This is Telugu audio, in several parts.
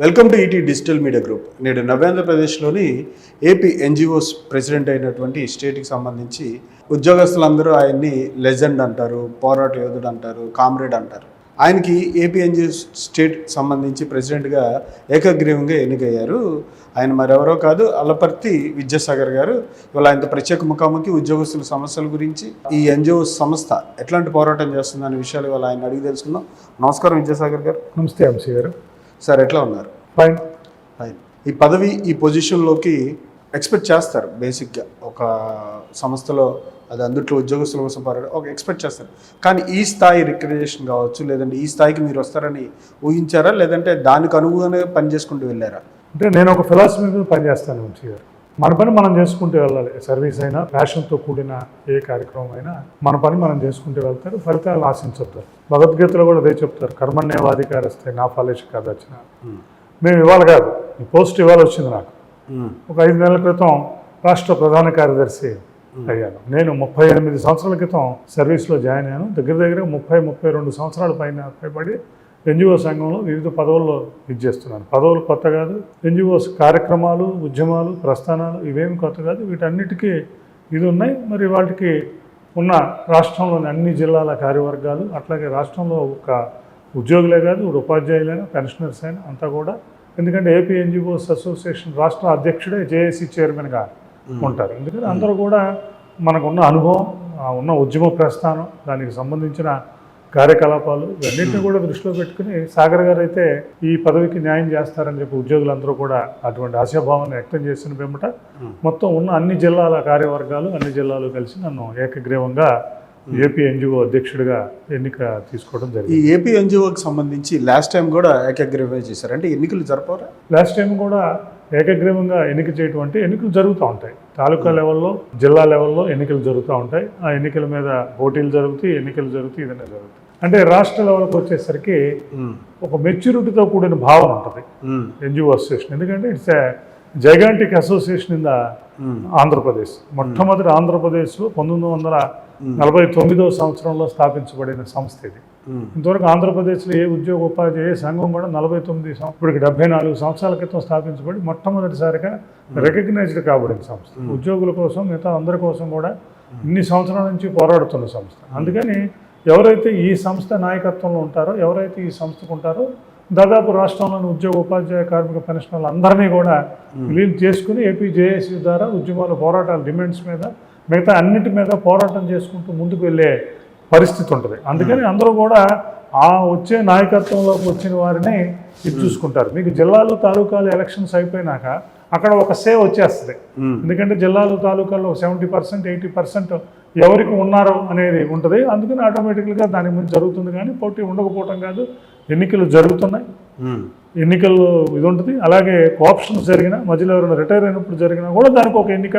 Welcome to ET digital media group. నేడు నవ్యాంధ్రప్రదేశ్లోని ఏపీ ఎన్జిఓస్ ప్రెసిడెంట్ అయినటువంటి స్టేట్కి సంబంధించి ఉద్యోగస్తులందరూ ఆయన్ని లెజెండ్ అంటారు, పోరాట యోధుడు అంటారు, కామ్రేడ్ అంటారు. ఆయనకి ఏపీ ఎన్జిఓ స్టేట్ సంబంధించి ప్రెసిడెంట్గా ఏకగ్రీవంగా ఎన్నికయ్యారు. ఆయన మరెవరో కాదు, అల్లపర్తి విద్యాసాగర్ గారు. ఇవాళ ఆయనతో ప్రత్యేక ముఖాముఖి ఉద్యోగస్తుల సమస్యల గురించి, ఈ ఎన్జిఓ సంస్థ ఎట్లాంటి పోరాటం చేస్తుంది అనే విషయాలు ఇవాళ ఆయన అడిగి తెలుసుకుందాం. నమస్కారం విద్యాసాగర్ గారు. నమస్తే వంశీ గారు. సార్ ఎట్లా ఉన్నారు? ఫైన్. ఈ పదవి, ఈ పొజిషన్లోకి ఎక్స్పెక్ట్ చేస్తారు బేసిక్గా ఒక సంస్థలో, అది అందుట్లో ఉద్యోగస్తుల కోసం ఒక ఎక్స్పెక్ట్ చేస్తారు. కానీ ఈ స్థాయి రికగ్నిషన్ కావచ్చు, లేదంటే ఈ స్థాయికి మీరు వస్తారని ఊహించారా, లేదంటే దానికి అనుగుణంగా పని చేసుకుంటూ వెళ్ళారా? అంటే నేను ఒక ఫిలాసఫీ మీద పనిచేస్తాను వంశీ గారు. మన పని మనం చేసుకుంటూ వెళ్ళాలి. సర్వీస్ అయినా, ప్యాషన్తో కూడిన ఏ కార్యక్రమం అయినా మన పని మనం చేసుకుంటూ వెళ్తారు, ఫలితాలు ఆశించొద్దు. భగవద్గీతలో కూడా అదే చెప్తారు, కర్మణ్యేవాధికారస్తే నా ఫలేషు కాదొచ్చిన. మేము ఇవాళ కాదు, ఈ పోస్ట్ ఇవాళ వచ్చింది. నాకు ఒక 5 నెలల క్రితం రాష్ట్ర ప్రధాన కార్యదర్శి అయ్యాను. నేను 38 సంవత్సరాల క్రితం సర్వీస్లో జాయిన్ అయ్యాను. దగ్గర 32 సంవత్సరాల పైబడి ఎన్జిఓ సంఘంలో వివిధ పదవుల్లో చేస్తున్నాను. పదవులు కొత్త కాదు, ఎన్జిఓస్ కార్యక్రమాలు, ఉద్యమాలు, ప్రస్థానాలు ఇవేమి కొత్త కాదు. వీటన్నిటికీ ఇది ఉన్నాయి. మరి వాటికి ఉన్న రాష్ట్రంలోని అన్ని జిల్లాల కార్యవర్గాలు, అట్లాగే రాష్ట్రంలో ఒక ఉద్యోగులే కాదు, ఉపాధ్యాయులైనా, పెన్షనర్స్ అయినా అంతా కూడా. ఎందుకంటే ఏపీ ఎన్జిఓస్ అసోసియేషన్ రాష్ట్ర అధ్యక్షుడే జేఏసీ చైర్మన్గా ఉంటారు. ఎందుకంటే అందరూ కూడా మనకున్న అనుభవం, ఉన్న ఉద్యమ ప్రస్థానం, దానికి సంబంధించిన కార్యకలాపాలు ఇవన్నింటినీ కూడా దృష్టిలో పెట్టుకుని సాగర్ గారు అయితే ఈ పదవికి న్యాయం చేస్తారని చెప్పి ఉద్యోగులందరూ కూడా అటువంటి ఆశాభావాన్ని వ్యక్తం చేసిన పిమ్మట మొత్తం ఉన్న అన్ని జిల్లాల కార్యవర్గాలు, అన్ని జిల్లాలు కలిసి నన్ను ఏకగ్రీవంగా ఏపీ ఎన్జిఓ అధ్యక్షుడిగా ఎన్నిక తీసుకోవడం జరిగింది. ఈ ఏపీ ఎన్జిఓకి సంబంధించి లాస్ట్ టైం కూడా ఏకగ్రీవం చేశారు, అంటే ఎన్నికలు జరపరా? లాస్ట్ టైం కూడా ఏకగ్రీవంగా ఎన్నిక చేయటం అంటే ఎన్నికలు జరుగుతూ ఉంటాయి. తాలూకా లెవెల్లో, జిల్లా లెవెల్లో ఎన్నికలు జరుగుతూ ఉంటాయి. ఆ ఎన్నికల మీద పోటీలు జరుగుతాయి, ఎన్నికలు జరుగుతాయి, ఇదనే జరుగుతాయి. అంటే రాష్ట్ర లెవెల్కి వచ్చేసరికి ఒక మెచ్యూరిటీతో కూడిన భావన ఉంటుంది ఎన్జిఓ అసోసియేషన్. ఎందుకంటే it's a gigantic association in the Andhra Pradesh. మొట్టమొదటి ఆంధ్రప్రదేశ్లో 1949వ సంవత్సరంలో స్థాపించబడిన సంస్థ ఇది. ఇంతవరకు ఆంధ్రప్రదేశ్లో ఏ ఉద్యోగ ఉపాధి, ఏ సంఘం కూడా 49 74 సంవత్సరాల క్రితం స్థాపించబడి మొట్టమొదటిసారిగా రికగ్నైజ్డ్ కాబడిన సంస్థ. ఉద్యోగుల కోసం, మిగతా అందరి కోసం కూడా ఇన్ని సంవత్సరాల నుంచి పోరాడుతున్న సంస్థ. అందుకని ఎవరైతే ఈ సంస్థ నాయకత్వంలో ఉంటారో, ఎవరైతే ఈ సంస్థకు ఉంటారో, దాదాపు రాష్ట్రంలోని ఉద్యోగ, ఉపాధ్యాయ, కార్మిక, పెన్షనర్లు అందరినీ కూడా విలీనం చేసుకుని ఏపీ జేఏసీ ద్వారా ఉద్యమాలు, పోరాటాలు, డిమాండ్స్ మీద, మిగతా అన్నిటి మీద పోరాటం చేసుకుంటూ ముందుకు వెళ్ళే పరిస్థితి ఉంటుంది. అందుకని అందరూ కూడా ఆ వచ్చే నాయకత్వంలోకి వచ్చిన వారిని ఇది చూసుకుంటారు. మీకు జిల్లాలు, తాలూకాలు ఎలక్షన్స్ అయిపోయినాక అక్కడ ఒక సేవ్ వచ్చేస్తుంది. ఎందుకంటే జిల్లాలు, తాలూకాల్లో 70% 80% ఎవరికి ఉన్నారో అనేది ఉంటుంది. అందుకని ఆటోమేటిక్గా దాని ముందు జరుగుతుంది. కానీ పోటీ ఉండకపోవటం కాదు, ఎన్నికలు జరుగుతున్నాయి. ఎన్నికలు ఇది ఉంటుంది. అలాగే కోఆప్షన్స్ జరిగినా, మధ్యలో ఎవరైనా రిటైర్ అయినప్పుడు జరిగినా కూడా దానికి ఒక ఎన్నిక,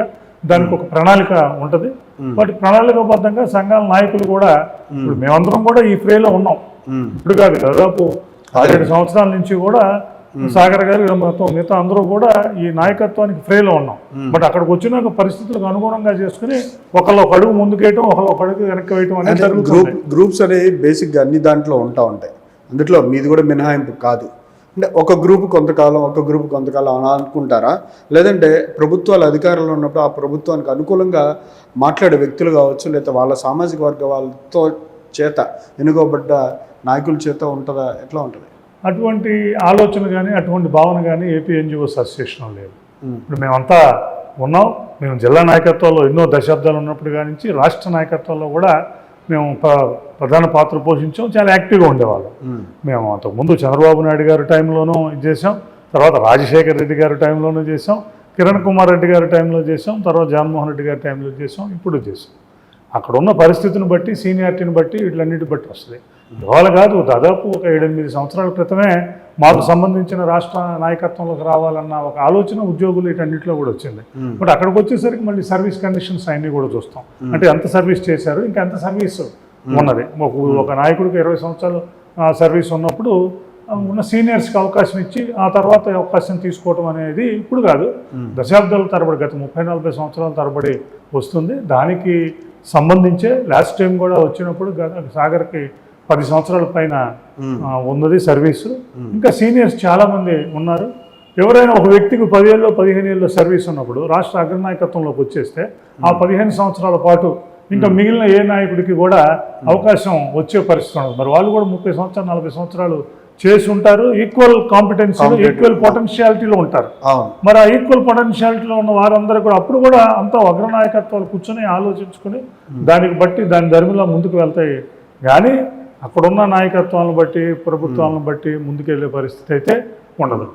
దానికి ఒక ప్రణాళిక ఉంటుంది. వాటి ప్రణాళికాబద్ధంగా సంఘాల నాయకులు కూడా, ఇప్పుడు మేమందరం కూడా ఈ ఫ్రేలో ఉన్నాం. ఇప్పుడు కాదు, దాదాపు 17 సంవత్సరాల నుంచి కూడా సాగర్ గారు మొత్తం మిగతా అందరూ కూడా ఈ నాయకత్వానికి ఫ్రేలో ఉన్నాం. బట్ అక్కడికి వచ్చినాక పరిస్థితులకు అనుగుణంగా చేసుకుని ఒకళ్ళు ఒక అడుగు ముందుకేయటం, ఒకళ్ళు ఒక అడుగు వెనక్కి వేయటం అనేది జరుగుతుంది. గ్రూప్స్ అనేవి బేసిక్గా అన్ని దాంట్లో ఉంటాయి. అందులో మీది కూడా మినహాయింపు కాదు. అంటే ఒక గ్రూప్ కొంతకాలం, ఒక గ్రూప్ కొంతకాలం అని అనుకుంటారా? లేదంటే ప్రభుత్వాలు అధికారంలో ఉన్నప్పుడు ఆ ప్రభుత్వానికి అనుకూలంగా మాట్లాడే వ్యక్తులు కావచ్చు, లేదా వాళ్ళ సామాజిక వర్గ వాళ్ళతో చేత ఎన్నుకోబడ్డ నాయకుల చేత ఉంటుందా? ఎట్లా ఉంటుంది? అటువంటి ఆలోచన కానీ, అటువంటి భావన కానీ ఏపీ ఎన్జిఓస్ అసోసియేషన్ లేదు. ఇప్పుడు మేమంతా ఉన్నాం. మేము జిల్లా నాయకత్వంలో ఎన్నో దశాబ్దాలు ఉన్నప్పుడు కానీ రాష్ట్ర నాయకత్వంలో కూడా మేము ప్రధాన పాత్ర పోషించాం. చాలా యాక్టివ్గా ఉండేవాళ్ళం. మేము అంతకుముందు చంద్రబాబు నాయుడు గారి టైంలోనూ ఇది చేసాం, తర్వాత రాజశేఖర రెడ్డి గారి టైంలోనూ చేసాం, కిరణ్ కుమార్ రెడ్డి గారి టైంలో చేసాం, తర్వాత జగన్మోహన్ రెడ్డి గారి టైంలో చేసాం, ఇప్పుడు చేసాం. అక్కడ ఉన్న పరిస్థితిని బట్టి, సీనియారిటీని బట్టి, వీటిలన్నిటి బట్టి వస్తుంది. ఇవాళ కాదు, దాదాపు ఒక 7-8 సంవత్సరాల క్రితమే మాకు సంబంధించిన రాష్ట్ర నాయకత్వంలోకి రావాలన్న ఒక ఆలోచన ఉద్యోగులు వీటన్నిటిలో కూడా వచ్చింది. బట్ అక్కడికి వచ్చేసరికి మళ్ళీ సర్వీస్ కండిషన్స్ అన్నీ కూడా చూస్తాం. అంటే ఎంత సర్వీస్ చేశారు, ఇంకా ఎంత సర్వీస్ ఉన్నది. ఒక నాయకుడికి 20 సంవత్సరాలు సర్వీస్ ఉన్నప్పుడు ఉన్న సీనియర్స్కి అవకాశం ఇచ్చి ఆ తర్వాత అవకాశం తీసుకోవడం అనేది ఇప్పుడు కాదు, దశాబ్దాల తరబడి, గత 30-40 సంవత్సరాల తరబడి వస్తుంది. దానికి సంబంధించే లాస్ట్ టైం కూడా వచ్చినప్పుడు సాగర్కి 10 సంవత్సరాల పైన ఉన్నది సర్వీసు. ఇంకా సీనియర్స్ చాలామంది ఉన్నారు. ఎవరైనా ఒక వ్యక్తికి 10 ఏళ్ళు 15 ఏళ్ళు సర్వీస్ ఉన్నప్పుడు రాష్ట్ర అగ్రనాయకత్వంలోకి వచ్చేస్తే ఆ 15 సంవత్సరాల పాటు ఇంకా మిగిలిన ఏ నాయకుడికి కూడా అవకాశం వచ్చే పరిస్థితి ఉండదు. మరి వాళ్ళు కూడా 30 సంవత్సరాలు 40 సంవత్సరాలు చేసి ఉంటారు. ఈక్వల్ కాంపిటెన్సీ, ఈక్వల్ పొటెన్షియాలిటీలో ఉంటారు. మరి ఆ ఈక్వల్ పొటెన్షియాలిటీలో ఉన్న వారందరూ కూడా అప్పుడు కూడా అంతా అగ్రనాయకత్వాలు కూర్చొని ఆలోచించుకొని దానికి బట్టి దాని ధర్మిలో ముందుకు వెళ్తాయి. కానీ అక్కడున్న నాయకత్వాలను బట్టి ప్రభుత్వాలను బట్టి ముందుకెళ్ళే పరిస్థితి అయితే ఉండదు.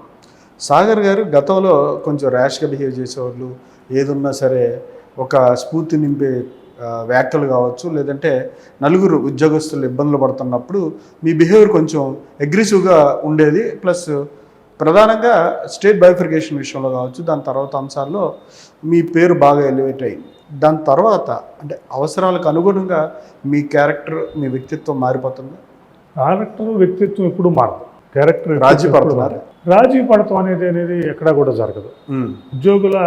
సాగర్ గారు గతంలో కొంచెం ర్యాష్గా బిహేవ్ చేసేవాళ్ళు, ఏదున్నా సరే ఒక స్ఫూర్తి నింపే వ్యాఖ్యలు కావచ్చు, లేదంటే నలుగురు ఉద్యోగస్తులు ఇబ్బందులు పడుతున్నప్పుడు మీ బిహేవియర్ కొంచెం అగ్రెసివ్గా ఉండేది. ప్లస్ ప్రధానంగా స్టేట్ బైఫర్కేషన్ విషయంలో కావచ్చు, దాని తర్వాత అంశాల్లో మీ పేరు బాగా ఎలివేట్ అయింది. దాని తర్వాత అంటే అవసరాలకు అనుగుణంగా మీ క్యారెక్టర్, మీ వ్యక్తిత్వం మారిపోతుంది. క్యారెక్టర్ వ్యక్తిత్వం ఎప్పుడు మారదు. క్యారెక్టర్ రాజీ పడుతున్నారు. రాజీ పడతాం అనేది ఎక్కడా కూడా జరగదు. ఉద్యోగుల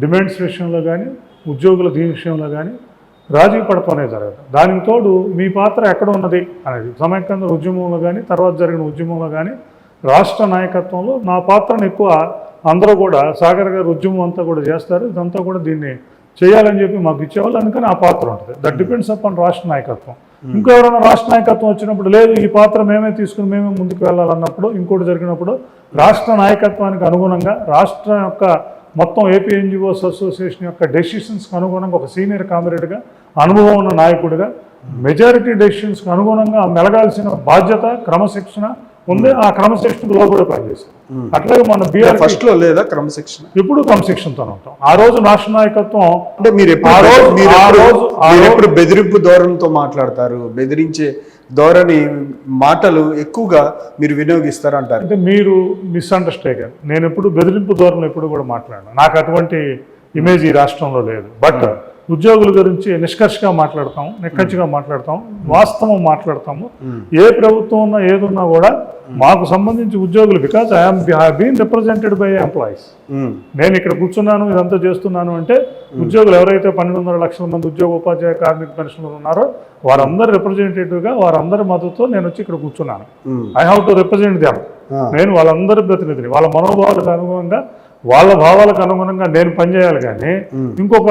డిమాండ్స్ విషయంలో కానీ ఉద్యోగుల దీని విషయంలో కానీ రాజీ పడతాం అనేది జరగదు. దానికి తోడు మీ పాత్ర ఎక్కడ ఉన్నది అనేది సమైక్యాంధ్ర ఉద్యమంలో కానీ తర్వాత జరిగిన ఉద్యమంలో కానీ రాష్ట్ర నాయకత్వంలో నా పాత్రను ఎక్కువ అందరూ కూడా సాగర్ గారు ఉద్యమం అంతా కూడా చేస్తారు. ఇదంతా కూడా దీన్ని చేయాలని చెప్పి మాకు ఇచ్చేవాళ్ళు. అందుకని ఆ పాత్ర ఉంటుంది. దట్ డిపెండ్స్ అపాన్ రాష్ట్ర నాయకత్వం. ఇంకెవరైనా రాష్ట్ర నాయకత్వం వచ్చినప్పుడు లేదు ఈ పాత్ర మేమే తీసుకుని మేమే ముందుకు వెళ్ళాలన్నప్పుడు, ఇంకోటి జరిగినప్పుడు రాష్ట్ర నాయకత్వానికి అనుగుణంగా రాష్ట్రం యొక్క మొత్తం ఏపీ ఎన్జిఓస్ అసోసియేషన్ యొక్క డెసిషన్స్కి అనుగుణంగా ఒక సీనియర్ కామ్రేడ్గా అనుభవం ఉన్న నాయకుడిగా మెజారిటీ డెసిషన్స్కి అనుగుణంగా మెలగాల్సిన బాధ్యత క్రమశిక్షణ ఉంది. ఆ క్రమశిక్షణలో కూడా పనిచేస్తాం. అట్లాగే మన బీఆర్ ఫస్ట్ లో లేదా క్రమశిక్షణ ఎప్పుడు క్రమశిక్షణతో ఉంటాం. ఆ రోజు రాష్ట్ర నాయకత్వం అంటే మీరు ఎప్పుడు బెదిరింపు ధోరణితో మాట్లాడతారు, బెదిరించే ధోరణి మాటలు ఎక్కువగా మీరు వినియోగిస్తారు అంటారు. అంటే మీరు మిస్అండర్స్టాండ్. నేను ఎప్పుడు బెదిరింపు ధోరణి ఎప్పుడు కూడా మాట్లాడాను. నాకు అటువంటి ఇమేజ్ ఈ రాష్ట్రంలో లేదు. బట్ ఉద్యోగుల గురించి నిష్కర్షగా మాట్లాడతాము, నిక్కచ్చిగా మాట్లాడతాము, వాస్తవం మాట్లాడతాము. ఏ ప్రభుత్వం ఉన్నా ఏదున్నా కూడా మాకు సంబంధించి ఉద్యోగులు, because I'm been represented by employees. నేను ఇక్కడ కూర్చున్నాను ఇదంతా చేస్తున్నాను అంటే ఉద్యోగులు ఎవరైతే 12.5 లక్షల మంది ఉద్యోగ ఉపాధ్యాయ కార్మిక పెన్షన్లు ఉన్నారో వారందరూ రిప్రజెంటేటివ్గా వారందరి మద్దతుతో నేను వచ్చి ఇక్కడ కూర్చున్నాను. I have to represent them. నేను వాళ్ళందరి ప్రతినిధిని. వాళ్ళ మనోభావాలకు అనుగుణంగా వాళ్ళ భావాలకు అనుగుణంగా నేను పనిచేయాలి. కానీ ఇంకొక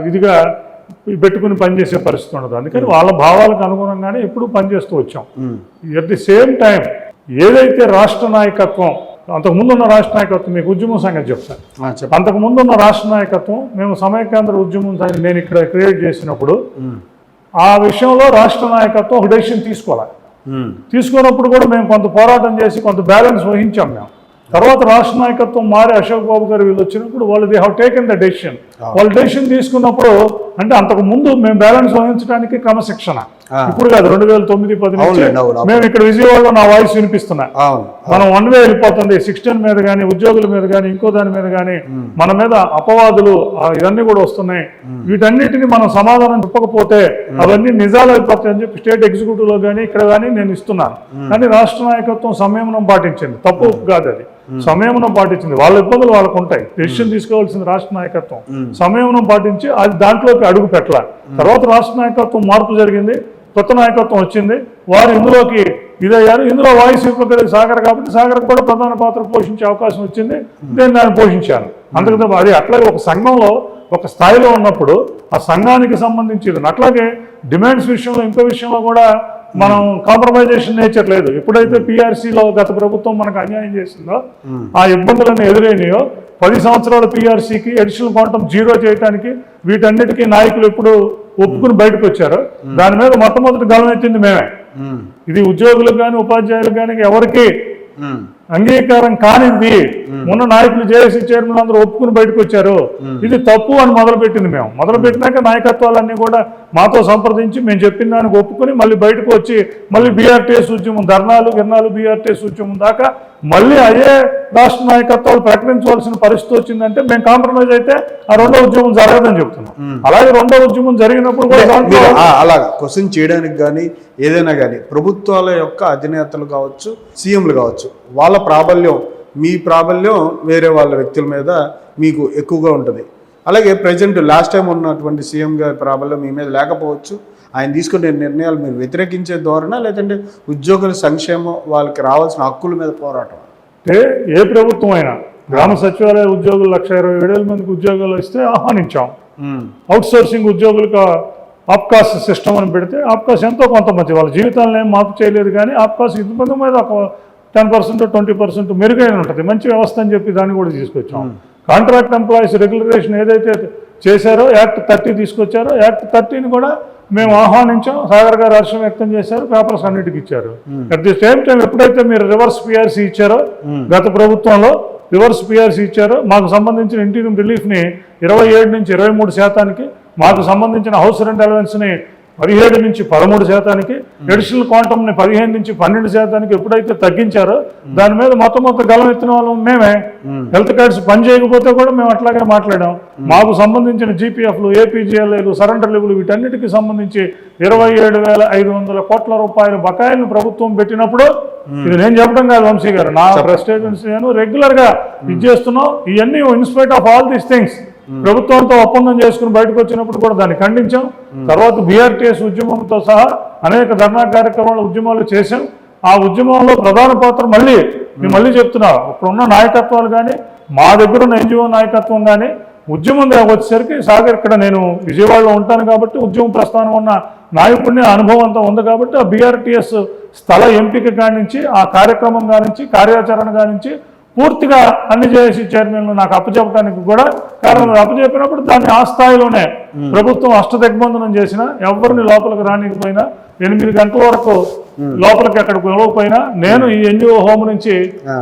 ఇదిగా పెట్టుకుని పనిచేసే పరిస్థితి ఉండదు. అందుకని వాళ్ళ భావాలకు అనుగుణంగానే ఎప్పుడు పనిచేస్తూ వచ్చాం. ఎట్ ది సేమ్ టైం ఏదైతే రాష్ట్ర నాయకత్వం, అంతకుముందున్న రాష్ట్ర నాయకత్వం, మీకు ఉద్యమం సంగతి చెప్తాను. అంతకుముందున్న రాష్ట్ర నాయకత్వం మేము సమైక్యాంధ్ర ఉద్యమం నేను ఇక్కడ క్రియేట్ చేసినప్పుడు ఆ విషయంలో రాష్ట్ర నాయకత్వం ఒక డెసిషన్ తీసుకోవాలి. తీసుకున్నప్పుడు కూడా మేము కొంత పోరాటం చేసి కొంత బ్యాలెన్స్ వహించాం. మేము తర్వాత రాష్ట్ర నాయకత్వం మారి అశోక్ బాబు గారు వీళ్ళు వచ్చినప్పుడు వాళ్ళు they have taken the decision. వాళ్ళు డెసిషన్ తీసుకున్నప్పుడు అంటే అంతకు ముందు మేము బ్యాలెన్స్ వహించడానికి క్రమశిక్షణ ఇప్పుడు కాదు, 2009-10 నుంచి మేము ఇక్కడ విజయవాడలో నా వాయిస్ వినిపిస్తున్నా. మనం వన్ వే వెళ్ళిపోతుంది. 16 మీద కానీ ఉద్యోగుల మీద కానీ ఇంకో దాని మీద కానీ మన మీద అపవాదులు ఇవన్నీ కూడా వస్తున్నాయి. వీటన్నిటిని మనం సమాధానం చెప్పకపోతే అవన్నీ నిజాలు అయిపోతాయని చెప్పి స్టేట్ ఎగ్జిక్యూటివ్ లో కానీ ఇక్కడ కానీ నేను ఇస్తున్నాను. కానీ రాష్ట్ర నాయకత్వం సంయమనం పాటించింది. తప్పు కాదు, అది సంయమనం పాటించింది. వాళ్ళ ఇబ్బందులు వాళ్ళకు ఉంటాయి. డెసిషన్ తీసుకోవాల్సింది రాష్ట్ర నాయకత్వం. సంయమనం పాటించి అది దాంట్లోకి అడుగు పెట్టాలి. తర్వాత రాష్ట్ర నాయకత్వం మార్పు జరిగింది, కొత్త నాయకత్వం వచ్చింది. వారు ఇందులోకి ఇదయ్యారు. ఇందులో వాయిస్ ఇవ్వగలిగే సాగర్ కాబట్టి సాగర్ కూడా ప్రధాన పాత్ర పోషించే అవకాశం వచ్చింది. నేను దాన్ని పోషించాను. అందుకని అది అట్లాగే ఒక సంఘంలో ఒక స్థాయిలో ఉన్నప్పుడు ఆ సంఘానికి సంబంధించి అట్లాగే డిమాండ్స్ విషయంలో ఇంకో విషయంలో కూడా మనం కాంప్రమైజేషన్ నేచర్ లేదు. ఎప్పుడైతే పిఆర్సీలో గత ప్రభుత్వం మనకు అన్యాయం చేసిందో ఆ ఇబ్బందులను ఎదురైనాయో 10 సంవత్సరాల పిఆర్సీకి అడిషనల్ క్వాంటం 0 చేయడానికి వీటన్నిటికీ నాయకులు ఎప్పుడు ఒప్పుకుని బయటకు వచ్చారు. దాని మీద మొట్టమొదటి గలమెత్తింది మేమే. ఇది ఉద్యోగులకు కానీ ఉపాధ్యాయులకు కానీ ఎవరికి అంగీకారం కానిది. మొన్న నాయకులు జేఏసీ చైర్మన్ అందరూ ఒప్పుకుని బయటకు వచ్చారు. ఇది తప్పు అని మొదలుపెట్టింది మేము. మొదలుపెట్టినాక నాయకత్వాలన్నీ కూడా మాతో సంప్రదించి మేము చెప్పిన దానికి ఒప్పుకొని మళ్ళీ బయటకు వచ్చి మళ్ళీ బీఆర్టీఎస్ ఉద్యమం, ధర్నాలు బీఆర్టీఎస్ ఉద్యమం దాకా మళ్ళీ అదే రాష్ట్ర నాయకత్వాలు ప్రకటించవలసిన పరిస్థితి వచ్చిందంటే మేము కాంప్రమైజ్ అయితే ఆ రెండో ఉద్యమం జరగదని చెప్తున్నాం. అలాగే రెండో ఉద్యమం జరిగినప్పుడు కూడా అలా క్వశ్చన్ చేయడానికి కానీ ఏదైనా కానీ ప్రభుత్వాల యొక్క అధినేతలు కావచ్చు, సీఎంలు కావచ్చు, వాళ్ళ ప్రాబల్యం, మీ ప్రాబల్యం వేరే వాళ్ళ వ్యక్తుల మీద మీకు ఎక్కువగా ఉంటుంది. అలాగే ప్రజెంట్ లాస్ట్ టైం ఉన్నటువంటి సీఎం గారి ప్రాబల్యం మీ మీద లేకపోవచ్చు. ఆయన తీసుకునే నిర్ణయాలు మీరు వ్యతిరేకించే ధోరణా, లేదంటే ఉద్యోగుల సంక్షేమం వాళ్ళకి రావాల్సిన హక్కుల మీద పోరాటం? అంటే ఏ ప్రభుత్వం అయినా గ్రామ సచివాలయ ఉద్యోగులు 1,27,000 మందికి ఉద్యోగాలు ఇస్తే ఆహ్వానించాం. అవుట్ సోర్సింగ్ ఉద్యోగులకు ఆప్కాస్ సిస్టమ్ అని పెడితే ఆప్కాస్ ఎంతో కొంత మంచి వాళ్ళ జీవితాలను ఏం మార్పు చేయలేదు, కానీ ఆప్కాస్ ఇంతమంది మీద ఒక 10% 20% మెరుగైన ఉంటుంది, మంచి వ్యవస్థ అని చెప్పి దాన్ని కూడా తీసుకొచ్చాం. కాంట్రాక్ట్ ఎంప్లాయీస్ రెగ్యులరేషన్ ఏదైతే చేశారో యాక్ట్ 30 తీసుకొచ్చారో యాక్ట్ 30ని కూడా మేము ఆహ్వానించాం. సాగర్ గారు హర్షం వ్యక్తం చేశారు, పేపర్స్ అన్నిటికి ఇచ్చారు. అట్ ది సేమ్ టైం ఎప్పుడైతే మీరు రివర్స్ పిఆర్సీ ఇచ్చారో, గత ప్రభుత్వంలో రివర్స్ పిఆర్సీ ఇచ్చారో, మాకు సంబంధించిన ఇంటీరియం రిలీఫ్ని 27 నుంచి 23%, మాకు సంబంధించిన హౌస్ రెంట్ అలవెన్స్ని 17 నుంచి 13%, అడిషనల్ క్వాంటమ్ని 15 నుంచి 12% ఎప్పుడైతే తగ్గించారో దాని మీద మొత్తం గలం ఎత్తిన వాళ్ళం మేమే. హెల్త్ కార్డ్స్ పని చేయకపోతే కూడా మేము అట్లాగే మాట్లాడాం. మాకు సంబంధించిన జీపీఎఫ్లు, ఏపీజీఎల్ఐలు, సరెండర్ లీవులు వీటన్నిటికీ సంబంధించి 27,500 కోట్ల రూపాయల బకాయిలను ప్రభుత్వం పెట్టినప్పుడు, ఇది నేను చెప్పడం కాదు వంశీ గారు, నా ప్రెస్టేజెన్స్ నేను రెగ్యులర్గా ఇది చేస్తున్నాం. ఇవన్నీ in spite of all these things ప్రభుత్వంతో ఒప్పందం చేసుకుని బయటకు వచ్చినప్పుడు కూడా దాన్ని ఖండించాం. తర్వాత బీఆర్టీఎస్ ఉద్యమంతో సహా అనేక ధర్నా కార్యక్రమాలు ఉద్యమాలు చేశాం. ఆ ఉద్యమంలో ప్రధాన పాత్ర మళ్ళీ చెప్తున్నా, ఇప్పుడున్న నాయకత్వాలు కానీ మా దగ్గర ఉన్న ఎన్జిఓ నాయకత్వం కానీ ఉద్యమం వచ్చేసరికి సాగర్, ఇక్కడ నేను విజయవాడలో ఉంటాను కాబట్టి ఉద్యమం ప్రస్థానం ఉన్న నాయకుడిని అనుభవం అంతా ఉంది కాబట్టి ఆ బీఆర్టీఎస్ స్థల ఎంపిక కానించి, ఆ కార్యక్రమం కానించి, కార్యాచరణ కానించి పూర్తిగా అన్ని జేఏసీ చైర్మన్లు నాకు అప్పచెప్పడానికి కూడా కారణం. అప్పచెప్పినప్పుడు దాన్ని ఆ స్థాయిలోనే ప్రభుత్వం అష్టదిగ్బంధనం చేసిన, ఎవరిని లోపలికి రానికపోయినా, 8 గంటల వరకు లోపలికి ఎక్కడికి వెళ్ళకపోయినా, నేను ఈ ఎన్జిఓ హోమ్ నుంచి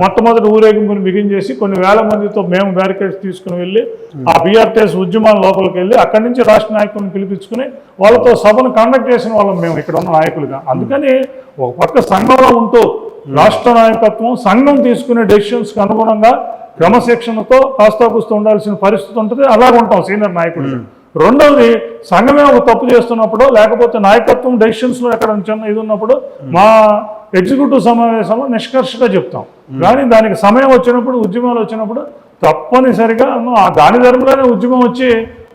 మొట్టమొదటి ఊరేగింపుని బిగించేసి కొన్ని వేల మందితో మేము బ్యారికేడ్స్ తీసుకుని వెళ్ళి ఆ బీఆర్టీఎస్ ఉద్యమాల లోపలికి వెళ్ళి అక్కడి నుంచి రాష్ట్ర నాయకులను పిలిపించుకుని వాళ్ళతో సభను కండక్ట్ చేసిన వాళ్ళం మేము ఇక్కడ ఉన్న నాయకులుగా. అందుకని ఒక పక్క సంఘంలో ఉంటూ రాష్ట్ర నాయకత్వం సంఘం తీసుకునే డెసిషన్స్కి అనుగుణంగా క్రమశిక్షణతో కాస్తా ఉండాల్సిన పరిస్థితి ఉంటుంది. అలాగ ఉంటాం సీనియర్ నాయకులు. రెండవది, సంఘమే ఒక తప్పు చేస్తున్నప్పుడు, లేకపోతే నాయకత్వం డెసిషన్స్లో ఎక్కడ చిన్న ఇది ఉన్నప్పుడు మా ఎగ్జిక్యూటివ్ సమావేశంలో నిష్కర్షగా చెప్తాం. కానీ దానికి సమయం వచ్చినప్పుడు, ఉద్యమాలు వచ్చినప్పుడు తప్పనిసరిగా దాని ధర్మలోనే ఉద్యమం వచ్చి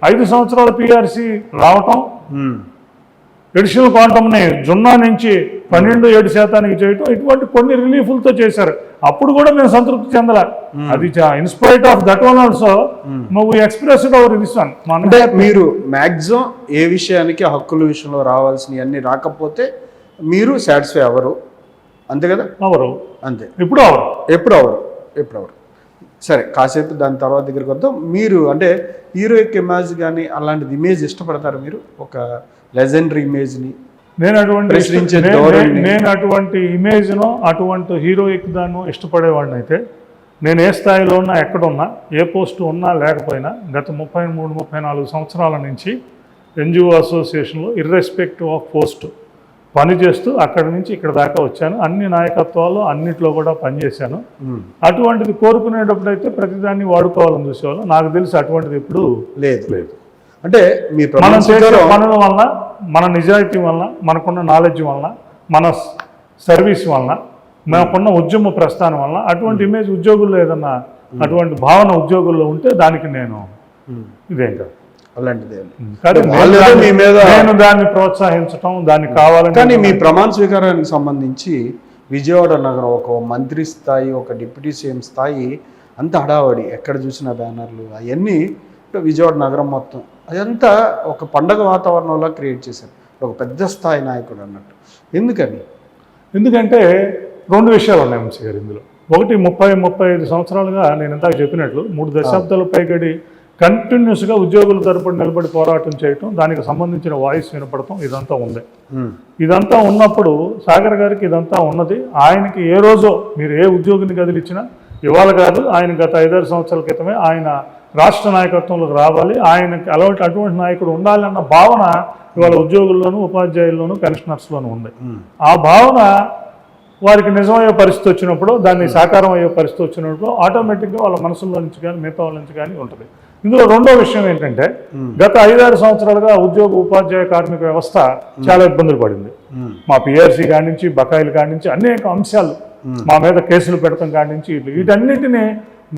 5 సంవత్సరాల పిఆర్సీ రావటం, అడిషనల్ క్వాంటమ్ని 0 నుంచి 12.7% చేయటం, ఇటువంటి కొన్ని రిలీఫ్లతో చేశారు. అప్పుడు కూడా మేము సంతృప్తి చెందలే. అది in spite of that one also నువ్వు ఎక్స్ప్రెస్డ్ అవర్ రిసన్. అంటే మీరు మ్యాక్సిమం ఏ విషయానికి హక్కుల విషయంలో రావాల్సినవి అన్ని రాకపోతే మీరు సాటిస్ఫై అవ్వరు, అంతే కదా? అవరు, అంతే. ఎప్పుడు అవరు. సరే, కాసేపు దాని తర్వాత దగ్గరికి వద్దాం. మీరు అంటే హీరోయిక్ ఇమేజ్ కానీ అలాంటిది ఇమేజ్ ఇష్టపడతారు మీరు? ఒక లెజెండరీ ఇమేజ్ని, నేను అటువంటి ఇమేజ్ను, అటువంటి హీరోయిక్ దాన్ని ఇష్టపడేవాడిని అయితే నేను ఏ స్థాయిలో ఉన్నా, ఎక్కడున్నా, ఏ పోస్టు ఉన్నా లేకపోయినా గత 33-34 సంవత్సరాల నుంచి ఎన్జిఓ అసోసియేషన్లో ఇర్రెస్పెక్టివ్ ఆఫ్ పోస్ట్ పనిచేస్తూ అక్కడి నుంచి ఇక్కడ దాకా వచ్చాను. అన్ని నాయకత్వాలు అన్నిట్లో కూడా పనిచేశాను. అటువంటిది కోరుకునేటప్పుడు అయితే ప్రతిదాన్ని వాడుకోవాలని చూసేవాళ్ళు. నాకు తెలిసి అటువంటిది ఎప్పుడు లేదు. అంటే మనం చేసే పనుల వలన, మన నిజాయితీ వలన, మనకున్న నాలెడ్జ్ వలన, మన సర్వీస్ వలన, మనకున్న ఉద్యమ ప్రస్థానం వలన అటువంటి ఇమేజ్ ఉద్యోగుల్లో ఏదన్నా అటువంటి భావన ఉద్యోగుల్లో ఉంటే దానికి నేను ఇదేం కాదు, అలాంటిదే. నేను దాన్ని ప్రోత్సహించటం, దాన్ని కావాలని. కానీ మీ ప్రమాణ స్వీకారానికి సంబంధించి విజయవాడ నగరం ఒక మంత్రి స్థాయి, ఒక డిప్యూటీ సీఎం స్థాయి, అంత హడావడి, ఎక్కడ చూసిన బ్యానర్లు అవన్నీ, విజయవాడ నగరం మొత్తం అదంతా ఒక పండగ వాతావరణంలో క్రియేట్ చేశారు. ఒక పెద్ద స్థాయి నాయకుడు అన్నట్టు. ఎందుకంటే 2 విషయాలు ఉన్నాయి వంశీ గారు ఇందులో. ఒకటి, 30-35 సంవత్సరాలుగా నేను ఇందాక చెప్పినట్లు 3 దశాబ్దాల పైగడి కంటిన్యూస్గా ఉద్యోగుల తరపున నిలబడి పోరాటం చేయటం, దానికి సంబంధించిన వాయిస్ వినపడటం, ఇదంతా ఉంది. ఇదంతా ఉన్నప్పుడు సాగర్ గారికి ఇదంతా ఉన్నది. ఆయనకి ఏ రోజో మీరు ఏ ఉద్యోగిని కదిలిచ్చినా, ఇవాళ కాదు, ఆయన గత 5-6 సంవత్సరాల క్రితమే ఆయన రాష్ట్ర నాయకత్వంలోకి రావాలి, ఆయనకి అటువంటి నాయకుడు ఉండాలన్న భావన ఇవాళ ఉద్యోగుల్లోనూ, ఉపాధ్యాయుల్లోనూ, పెన్షనర్స్లోనూ ఉంది. ఆ భావన వారికి నిజమయ్యే పరిస్థితి వచ్చినప్పుడు, దాన్ని సాకారం అయ్యే పరిస్థితి వచ్చినప్పుడు ఆటోమేటిక్గా వాళ్ళ మనసులో నుంచి కానీ మిగతా వాళ్ళ నుంచి కానీ ఉంటుంది. ఇందులో రెండో విషయం ఏంటంటే, గత 5-6 సంవత్సరాలుగా ఉద్యోగ, ఉపాధ్యాయ, కార్మిక వ్యవస్థ చాలా ఇబ్బందులు పడింది. మా పిఆర్సీ కాడి నుంచి, బకాయిలు కాడి నుంచి అనేక అంశాలు, మా మీద కేసులు పెడతాం కాడి నుంచి, వీటన్నిటినీ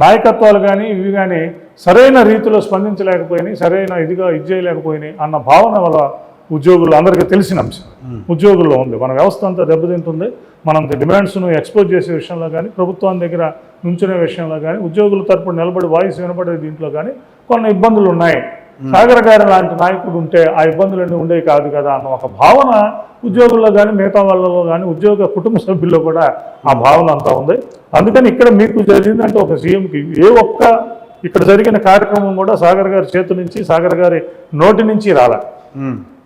నాయకత్వాలు కానీ ఇవి కానీ సరైన రీతిలో స్పందించలేకపోయినాయి, సరైన ఇది చేయలేకపోయినాయి అన్న భావన వల్ల ఉద్యోగులు అందరికీ తెలిసిన అంశం. ఉద్యోగుల్లో ఉంది, మన వ్యవస్థ అంతా దెబ్బతింటుంది. మనం డిమాండ్స్ను ఎక్స్పోజ్ చేసే విషయంలో కానీ, ప్రభుత్వం దగ్గర నుంచునే విషయంలో కానీ, ఉద్యోగుల తరపున నిలబడి వాయిస్ వినపడే దీంట్లో కానీ కొన్ని ఇబ్బందులు ఉన్నాయి. సాగర్ గారి లాంటి నాయకుడు ఉంటే ఆ ఇబ్బందులన్నీ ఉండేవి కాదు కదా అన్న ఒక భావన ఉద్యోగుల్లో కానీ, మిగతా వాళ్ళలో కానీ, ఉద్యోగ కుటుంబ సభ్యుల్లో కూడా ఆ భావన అంతా ఉంది. అందుకని ఇక్కడ మీకు జరిగిందంటే ఒక సీఎంకి ఏ ఒక్క ఇక్కడ జరిగిన కార్యక్రమం కూడా సాగర్ గారి చేతి నుంచి, సాగర్ గారి నోటి నుంచి రాలే.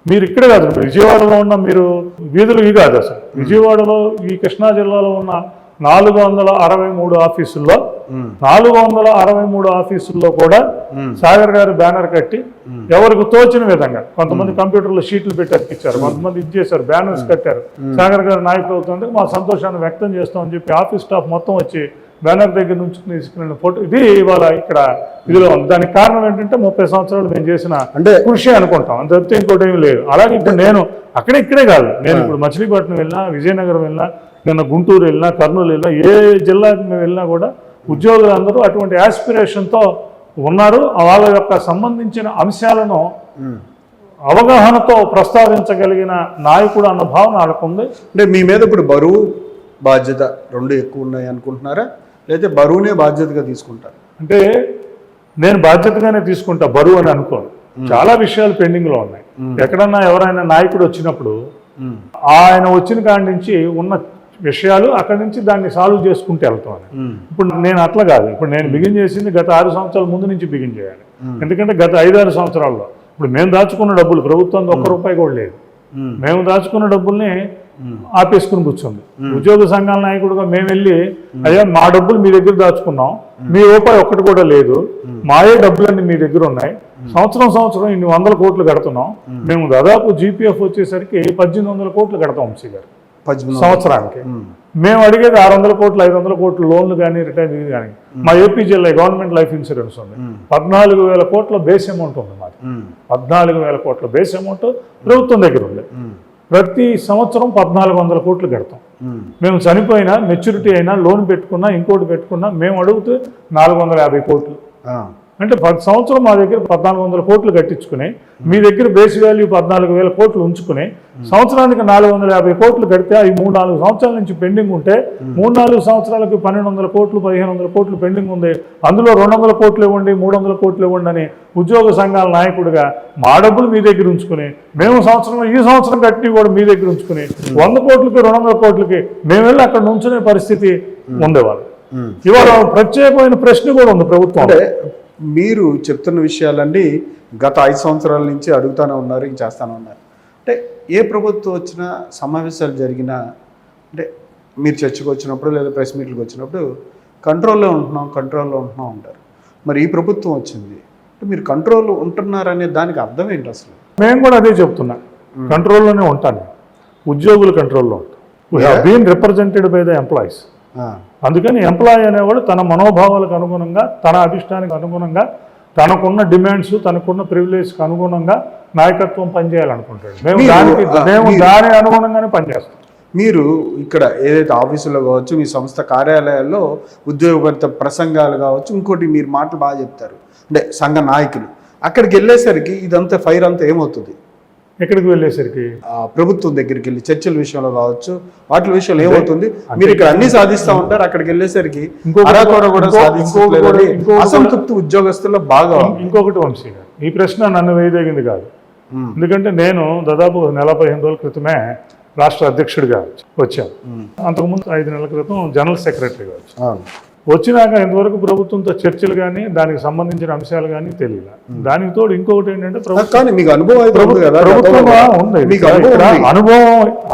మీరు ఇక్కడ కాదు, విజయవాడలో ఉన్న మీరు వీధులు ఇవి కాదు అసలు. విజయవాడలో ఈ కృష్ణా జిల్లాలో ఉన్న 463 ఆఫీసుల్లో 463 ఆఫీసుల్లో కూడా సాగర్ గారు బ్యానర్ కట్టి ఎవరికి తోచిన విధంగా కొంతమంది కంప్యూటర్లో షీట్లు పెట్టి అతికిచ్చారు, కొంతమంది ఇది చేశారు, బ్యానర్స్ కట్టారు. సాగర్ గారు నాయకులు అవుతుంటే మా సంతోషాన్ని వ్యక్తం చేస్తామని చెప్పి ఆఫీస్ స్టాఫ్ మొత్తం వచ్చి బ్యానర్ దగ్గర నుంచి తీసుకున్న ఫోటో ఇది ఇవాళ ఇక్కడ ఇదిలో ఉంది. దానికి కారణం ఏంటంటే 30 సంవత్సరాలు మేము చేసిన అంటే కృషి అనుకుంటాం, అంత తప్పితే ఇంకోటి ఏమి లేదు. అలాగే ఇప్పుడు నేను ఇక్కడే కాదు, నేను ఇప్పుడు మచిలీపట్నం వెళ్ళినా, విజయనగరం వెళ్ళినా, నిన్న గుంటూరు వెళ్ళినా, కర్నూలు వెళ్ళినా, ఏ జిల్లాకి మేము వెళ్ళినా కూడా ఉద్యోగులందరూ అటువంటి యాస్పిరేషన్తో ఉన్నారు. వాళ్ళ యొక్క సంబంధించిన అంశాలను అవగాహనతో ప్రస్తావించగలిగిన నాయకుడు అన్న భావన వాళ్ళకుంది. అంటే మీ మీద ఇప్పుడు బరువు బాధ్యత రెండు ఎక్కువ ఉన్నాయి అనుకుంటున్నారా, లేదా బరువునే బాధ్యతగా తీసుకుంటారు? అంటే నేను బాధ్యతగానే తీసుకుంటా, బరువు అని అనుకోను. చాలా విషయాలు పెండింగ్లో ఉన్నాయి. ఎక్కడన్నా ఎవరైనా నాయకుడు వచ్చినప్పుడు ఆయన వచ్చిన కాడి నుంచి ఉన్న విషయాలు అక్కడి నుంచి దాన్ని సాల్వ్ చేసుకుంటూ వెళ్తాం. ఇప్పుడు నేను అట్లా కాదు, ఇప్పుడు నేను బిగిన్ చేసింది గత 6 సంవత్సరాల ముందు నుంచి బిగిన్ చేయాలి. ఎందుకంటే గత 5-6 సంవత్సరాల్లో ఇప్పుడు మేము దాచుకున్న డబ్బులు ప్రభుత్వం ₹1 కూడా లేదు. మేము దాచుకున్న డబ్బుల్ని ఆపేసుకుని కూర్చుంది. ఉద్యోగ సంఘాల నాయకుడుగా మేము వెళ్ళి, అయ్యా మా డబ్బులు మీ దగ్గర దాచుకున్నాం, మీ ₹1 కూడా లేదు, మాయే డబ్బులన్నీ మీ దగ్గర ఉన్నాయి, సంవత్సరం ఇన్ని 100 కోట్లు కడుతున్నాం, మేము దాదాపు జీపీఎఫ్ వచ్చేసరికి 1800 కోట్లు కడతాం వంశీ గారు సంవత్సరానికి. మేము అడిగేది 600 కోట్లు 500 కోట్లు లోన్లు కానీ రిటైర్ కానీ. మా ఏపీజీఎల్ఐ గవర్నమెంట్ లైఫ్ ఇన్సూరెన్స్ ఉంది, 14,000 కోట్ల బేస్ అమౌంట్ ఉంది మాది. 14,000 కోట్ల బేస్ అమౌంట్ ప్రభుత్వం దగ్గర ఉంది. ప్రతి సంవత్సరం 1,400 కోట్లు కడతాం. మేము చనిపోయినా, మెచ్యూరిటీ అయినా, లోన్ పెట్టుకున్నా, ఇంకోటి పెట్టుకున్నా మేము అడుగుతూ 450 కోట్లు. అంటే 10 సంవత్సరం మా దగ్గర 1,400 కోట్లు కట్టించుకుని, మీ దగ్గర బేస్ వాల్యూ 14,000 కోట్లు ఉంచుకుని సంవత్సరానికి 450 కోట్లు కడితే ఈ 3-4 సంవత్సరాల నుంచి పెండింగ్ ఉంటే 3-4 సంవత్సరాలకు 1,200 కోట్లు 1,500 కోట్లు పెండింగ్ ఉంది. అందులో 200 కోట్లు ఇవ్వండి, 300 కోట్లు ఇవ్వండి అని ఉద్యోగ సంఘాల నాయకుడిగా మా డబ్బులు మీ దగ్గర ఉంచుకుని, మేము ఈ సంవత్సరం కట్టి కూడా మీ దగ్గర ఉంచుకుని 100 కోట్లకి 200 కోట్లకి మేము వెళ్ళి అక్కడ నుంచునే పరిస్థితి ఉండేవాళ్ళు. ఇవాళ ప్రత్యేకమైన ప్రశ్న కూడా ఉంది ప్రభుత్వం. మీరు చెప్తున్న విషయాలన్నీ గత 5 సంవత్సరాల నుంచి అడుగుతూనే ఉన్నారు, ఇంక చేస్తూనే ఉన్నారు. అంటే ఏ ప్రభుత్వం వచ్చినా, సమావేశాలు జరిగినా, అంటే మీరు చర్చకు వచ్చినప్పుడు లేదా ప్రెస్ మీట్లకు వచ్చినప్పుడు కంట్రోల్లో ఉంటున్నాం అంటారు. మరి ఈ ప్రభుత్వం వచ్చింది, అంటే మీరు కంట్రోల్లో ఉంటున్నారనే దానికి అర్థం ఏంటి అసలు? మేము కూడా అదే చెప్తున్నా, కంట్రోల్లోనే ఉంటాను. ఉద్యోగులు కంట్రోల్లో ఉంటాం. We have been represented by the employees. అందుకని ఎంప్లాయీ అనేవాడు తన మనోభావాలకు అనుగుణంగా, తన అభిష్టానికి అనుగుణంగా, తనకున్న డిమాండ్స్, తనకున్న ప్రివిలేజ్కి అనుగుణంగా నాయకత్వం పనిచేయాలనుకుంటాడు. మేము దాని అనుగుణంగానే పనిచేస్తాం. మీరు ఇక్కడ ఏదైతే ఆఫీసులో కావచ్చు, మీ సంస్థ కార్యాలయాల్లో ఉద్యోగపరిత ప్రసంగాలు కావచ్చు, ఇంకోటి మీరు మాటలు బాగా చెప్తారు అంటే సంఘ నాయకులు, అక్కడికి వెళ్ళేసరికి ఇదంతా ఫైర్ అంతా ఏమవుతుంది? ఎక్కడికి వెళ్ళేసరికి ప్రభుత్వం దగ్గరికి వెళ్ళి చర్చల విషయంలో కావచ్చు, వాటి విషయంలో ఏమవుతుంది? మీరు ఇక్కడ అన్ని సాధిస్తూ ఉంటారు, అక్కడికి వెళ్ళేసరికి అసంతృప్తి ఉద్యోగస్తుల్లో బాగా. ఇంకొకటి వంశీ గారు, ఈ ప్రశ్న నన్ను వేయదగింది కాదు. ఎందుకంటే నేను దాదాపు 15 రోజుల క్రితమే రాష్ట్ర అధ్యక్షుడిగా వచ్చాను. అంతకుముందు 5 నెలల క్రితం జనరల్ సెక్రటరీగా వచ్చాను. వచ్చినాక ఇంతవరకు ప్రభుత్వంతో చర్చలు కానీ, దానికి సంబంధించిన అంశాలు కానీ తెలియదు. దానికి తోడు ఇంకొకటి ఏంటంటే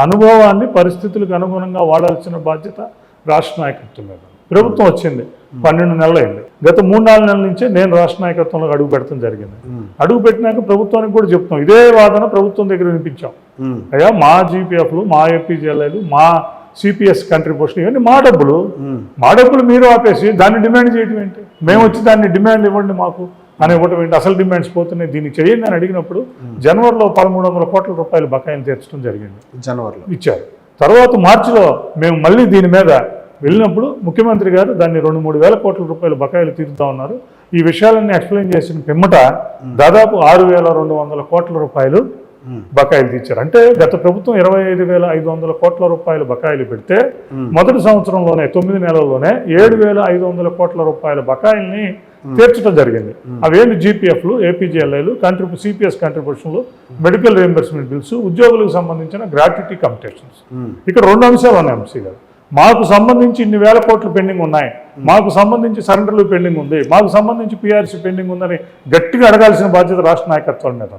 అనుభవాన్ని పరిస్థితులకు అనుగుణంగా వాడాల్సిన బాధ్యత రాష్ట్ర నాయకత్వం మీద. ప్రభుత్వం వచ్చింది 12 నెలలు అయింది. గత 3-4 నెలల నుంచే నేను రాష్ట్ర నాయకత్వంలో అడుగు పెడతాం జరిగింది. అడుగు పెట్టినాక ప్రభుత్వానికి కూడా చెప్తాం, ఇదే వాదన ప్రభుత్వం దగ్గర వినిపించాం. అయ్యా మా జీపీఎఫ్లు, మా ఏపీజీఎల్ఐలు, మా సిపిఎస్ కంట్రిబ్యూషన్ ఇవన్నీ మా డబ్బులు మీరు ఆపేసి దాన్ని డిమాండ్ చేయడం ఏంటి? మేము వచ్చి దాన్ని డిమాండ్ ఇవ్వండి మాకు అని ఇవ్వటం ఏంటి? అసలు డిమాండ్స్ పోతున్నాయి, దీన్ని చేయండి అని అడిగినప్పుడు జనవరిలో 1,300 కోట్ల రూపాయలు బకాయిలు తీర్చడం జరిగింది. జనవరిలో ఇచ్చారు. తర్వాత మార్చిలో మేము మళ్ళీ దీని మీద వెళ్ళినప్పుడు ముఖ్యమంత్రి గారు దాన్ని 2-3 వేల కోట్ల రూపాయలు బకాయిలు తీరుతా ఉన్నారు. ఈ విషయాలన్నీ ఎక్స్ప్లెయిన్ చేసిన పిమ్మట దాదాపు 6,200 కోట్ల రూపాయలు బకాయిలు తీర్చారు. అంటే గత ప్రభుత్వం 25,500 కోట్ల రూపాయల బకాయిలు పెడితే మొదటి సంవత్సరంలోనే 9 నెలల్లోనే 7,500 కోట్ల రూపాయల బకాయిల్ని తీర్చడం జరిగింది. అవేంటి జీపీఎఫ్లు, ఏపీజీఎల్ఐలు, సిపిఎస్ కంట్రిబ్యూషన్లు, మెడికల్ రియంబర్స్మెంట్ బిల్స్, ఉద్యోగులకు సంబంధించిన గ్రాట్యుటీ కంపిటేషన్స్. ఇక్కడ 2 అంశాలు ఉన్నాయి ఎంసీ గారు. మాకు సంబంధించి ఇన్ని వేల కోట్లు పెండింగ్ ఉన్నాయి, మాకు సంబంధించి సరెండర్లు పెండింగ్ ఉంది, మాకు సంబంధించి పిఆర్సీ పెండింగ్ ఉందని గట్టిగా అడగాల్సిన బాధ్యత రాష్ట్ర నాయకత్వం మీద.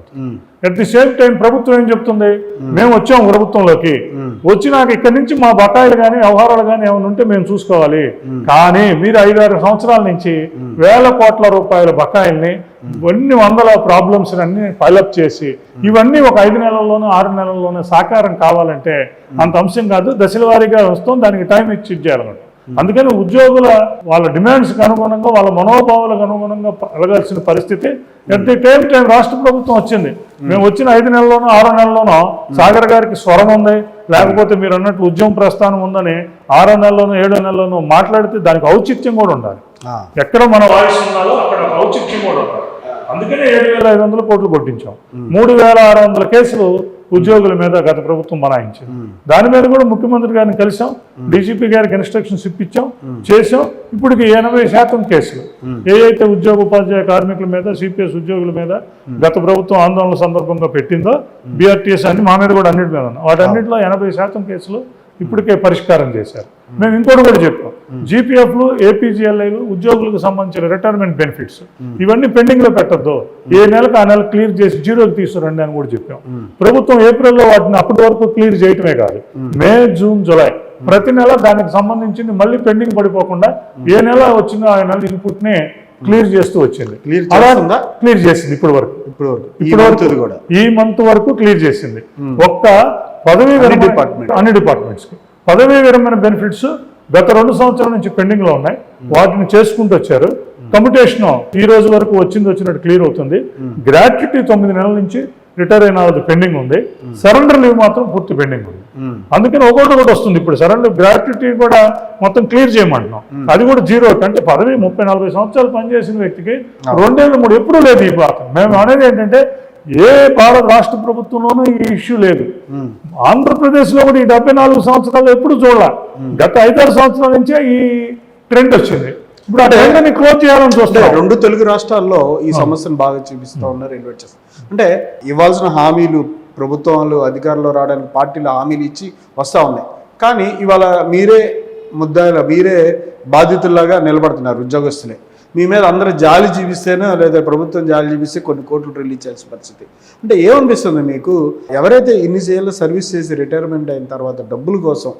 అట్ ది సేమ్ టైం ప్రభుత్వం ఏం చెప్తుంది, మేము వచ్చాము ప్రభుత్వంలోకి, వచ్చినాక ఇక్కడి నుంచి మా బకాయిలు కానీ వ్యవహారాలు కానీ ఏమైనా ఉంటే మేము చూసుకోవాలి. కానీ మీరు 5-6 సంవత్సరాల నుంచి వేల కోట్ల రూపాయల బకాయిల్ని ఎన్ని వందల ప్రాబ్లమ్స్ అన్ని ఫైలప్ చేసి ఇవన్నీ ఒక 5 నెలల్లోనూ 6 నెలల్లోనూ సాకారం కావాలంటే అంత అంశం కాదు, దశల వారీగా వస్తాం, దానికి టైం ఇచ్చి చేయాలన్నమాట. అందుకని ఉద్యోగుల వాళ్ళ డిమాండ్స్కి అనుగుణంగా, వాళ్ళ మనోభావాలకు అనుగుణంగా అడగాల్సిన పరిస్థితి అట్ ది టైం రాష్ట్ర ప్రభుత్వం వచ్చింది. మేము వచ్చిన 5 నెలల్లోనూ 6 నెలల్లోనూ సాగర్ గారికి స్వరం ఉంది, లేకపోతే మీరు అన్నట్టు ఉద్యమ ప్రస్థానం ఉందని 6 నెలల్లోనూ 7 నెలల్లోనూ మాట్లాడితే దానికి ఔచిత్యం కూడా ఉండాలి. ఎక్కడ మన వాయిస్ ఉండాలో అక్కడ ఔచిత్యం కూడా ఉండాలి. అందుకనే 7,500 కోట్లు కొట్టించాం. 3,600 కేసులు ఉద్యోగుల మీద గత ప్రభుత్వం బనాయించింది. దాని మీద కూడా ముఖ్యమంత్రి గారిని కలిసాం, డీజీపీ గారికి ఇన్స్ట్రక్షన్స్ ఇప్పించాం, చేసాం. ఇప్పటికి 80% కేసులు ఏదైతే ఉద్యోగ ఉపాధ్యాయ కార్మికుల మీద, సిపిఎస్ ఉద్యోగుల మీద గత ప్రభుత్వం ఆందోళన సందర్భంగా పెట్టిందో, బీఆర్టీఎస్ అన్ని మా మీద కూడా అన్నిటి మీద ఉన్నాయి. వాటన్నిటిలో 80% కేసులు ఇప్పటికే పరిష్కారం చేశారు. మేము ఇంకోటి కూడా చెప్పాం, జీపీఎఫ్లు, ఏపీజీఎల్ఐలు, ఉద్యోగులకు సంబంధించిన రిటైర్మెంట్ బెనిఫిట్స్ ఇవన్నీ పెండింగ్ లో పెట్టద్దు, ఏ నెలకు ఆ నెల క్లియర్ చేసి జీరోకి తీసుకురండి అని కూడా చెప్పాం. ప్రభుత్వం ఏప్రిల్లో వాటిని అప్పటి వరకు క్లియర్ చేయటమే కాదు, మే, జూన్, జూలై ప్రతి నెల దానికి సంబంధించింది మళ్ళీ పెండింగ్ పడిపోకుండా ఏ నెల వచ్చిందో ఆ నెల ఇన్పుట్ ని క్లియర్ చేస్తూ వచ్చింది. క్లియర్ చేసింది ఇప్పటి వరకు ఈ మంత్ వరకు క్లియర్ చేసింది. ఒక్క పదవీ విరమణ అన్ని డిపార్ట్మెంట్స్ కి పదవీ విరమణ బెనిఫిట్స్ గత 2 సంవత్సరాల నుంచి పెండింగ్ లో ఉన్నాయి, వాటిని చేసుకుంటూ వచ్చారు. కమ్యూటేషన్ ఈ రోజు వరకు వచ్చినట్టు క్లియర్ అవుతుంది. గ్రాట్యుటీ 9 నెలల నుంచి రిటైర్ అయిన పెండింగ్ ఉంది. సరెండర్ లీవ్ మాత్రం పూర్తి పెండింగ్ ఉంది. అందుకని ఒకటి వస్తుంది. ఇప్పుడు సరెండర్ గ్రాట్యుటీ కూడా మొత్తం క్లియర్ చేయమంటున్నాం, అది కూడా జీరో. అంటే పదవి 30-40 సంవత్సరాలు పనిచేసిన వ్యక్తికి 2-3 ఎప్పుడూ లేదు ఈ బాధ. మేము అనేది ఏంటంటే ఏ భారత రాష్ట్ర ప్రభుత్వంలోనూ ఈ ఇష్యూ లేదు. ఆంధ్రప్రదేశ్ లో కూడా ఈ 74 సంవత్సరాలు ఎప్పుడు చూడాల, గత 5-6 సంవత్సరాల నుంచే ఈ ట్రెండ్ వచ్చింది. ఇప్పుడు ఆ ట్రెండ్ క్లోజ్ చేయాలని చూస్తే 2 తెలుగు రాష్ట్రాల్లో ఈ సమస్యను బాగా చూపిస్తూ ఉన్నారు. అంటే ఇవ్వాల్సిన హామీలు ప్రభుత్వాలు అధికారంలో రావడానికి పార్టీలు హామీలు ఇచ్చి వస్తూ ఉన్నాయి, కానీ ఇవాళ మీరే మీరే బాధితుల్లాగా నిలబడుతున్నారు. ఉద్యోగస్తులే మీ మీద అందరూ జాలి చూపిస్తేనే, లేదా ప్రభుత్వం జాలి చూపిస్తే కొన్ని కోట్లు రిలీజ్ చేయాల్సిన పరిస్థితి. అంటే ఏమనిపిస్తుంది మీకు, ఎవరైతే ఇన్ని ఏళ్ళు సర్వీస్ చేసి రిటైర్మెంట్ అయిన తర్వాత డబ్బుల కోసం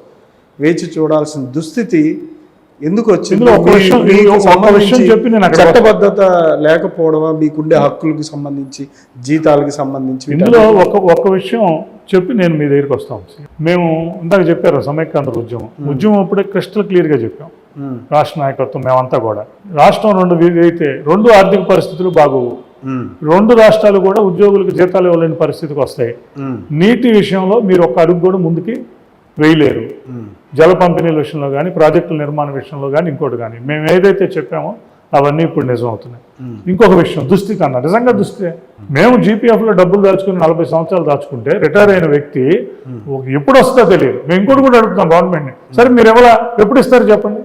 వేచి చూడాల్సిన దుస్థితి ఎందుకు వచ్చింది? చట్టబద్ధత లేకపోవడమా, మీకుండే హక్కులకు సంబంధించి, జీతాలకు సంబంధించి? ఇందులో ఒక విషయం చెప్పి నేను మీ దగ్గరికి వస్తాం. మేము ఇందాక చెప్పారు సమైక్యాంధ్ర ఉద్యమం అప్పుడే క్రిస్టల్ క్లియర్ గా చెప్పాం. రాష్ట్ర నాయకత్వం మేమంతా కూడా రాష్ట్రం 2 అయితే 2 ఆర్థిక పరిస్థితులు బాగోవు, 2 రాష్ట్రాలు కూడా ఉద్యోగులకు జీతాలు ఇవ్వలేని పరిస్థితికి వస్తాయి. నీటి విషయంలో మీరు ఒక అడుగు కూడా ముందుకి వేయలేరు. జల పంపిణీల విషయంలో కానీ, ప్రాజెక్టుల నిర్మాణ విషయంలో కానీ, ఇంకోటి కానీ మేము ఏదైతే చెప్పామో అవన్నీ ఇప్పుడు నిజం అవుతున్నాయి. ఇంకొక విషయం దుస్థితి అన్న, నిజంగా దుస్థితి. మేము జీపీఎఫ్లో డబ్బులు దాచుకుని 40 సంవత్సరాలు దాచుకుంటే రిటైర్ అయిన వ్యక్తి ఎప్పుడు వస్తుందో తెలియదు. మేము ఇంకోటి కూడా అడుగుతాం గవర్నమెంట్ని, సరే మీరు ఎప్పుడు ఇస్తారు చెప్పండి.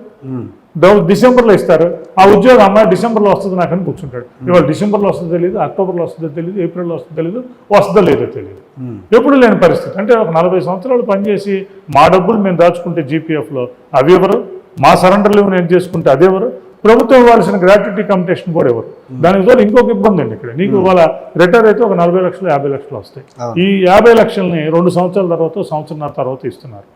డిసెంబర్లో ఇస్తారు, ఆ ఉద్యోగం అమ్మాయి డిసెంబర్లో వస్తుంది నాకు అని కూర్చుంటాడు. ఇవాళ డిసెంబర్లో వస్తుందో తెలియదు, అక్టోబర్లో వస్తుందో తెలియదు, ఏప్రిల్లో వస్తుందో తెలియదు, వస్తుందో లేదో తెలియదు. ఎప్పుడు లేని పరిస్థితి. అంటే ఒక 40 సంవత్సరాలు పనిచేసి మా డబ్బులు మేము దాచుకుంటే జీపీఎఫ్లో అవి ఎవరు, మా సరెండర్ లీవ్ నేను చేసుకుంటే అదెవరు, ప్రభుత్వం ఇవ్వాల్సిన గ్రాట్యుటీ కంపిటేషన్ కూడా ఎవరు. దానికి తోడు ఇంకొక ఇబ్బంది అండి. ఇక్కడ నీకు ఇవాళ రిటైర్ అయితే ఒక 40 లక్షలు 50 లక్షలు వస్తాయి. ఈ 50 లక్షల్ని 2 సంవత్సరాల తర్వాత, సంవత్సరంన్నర తర్వాత ఇస్తున్నారు.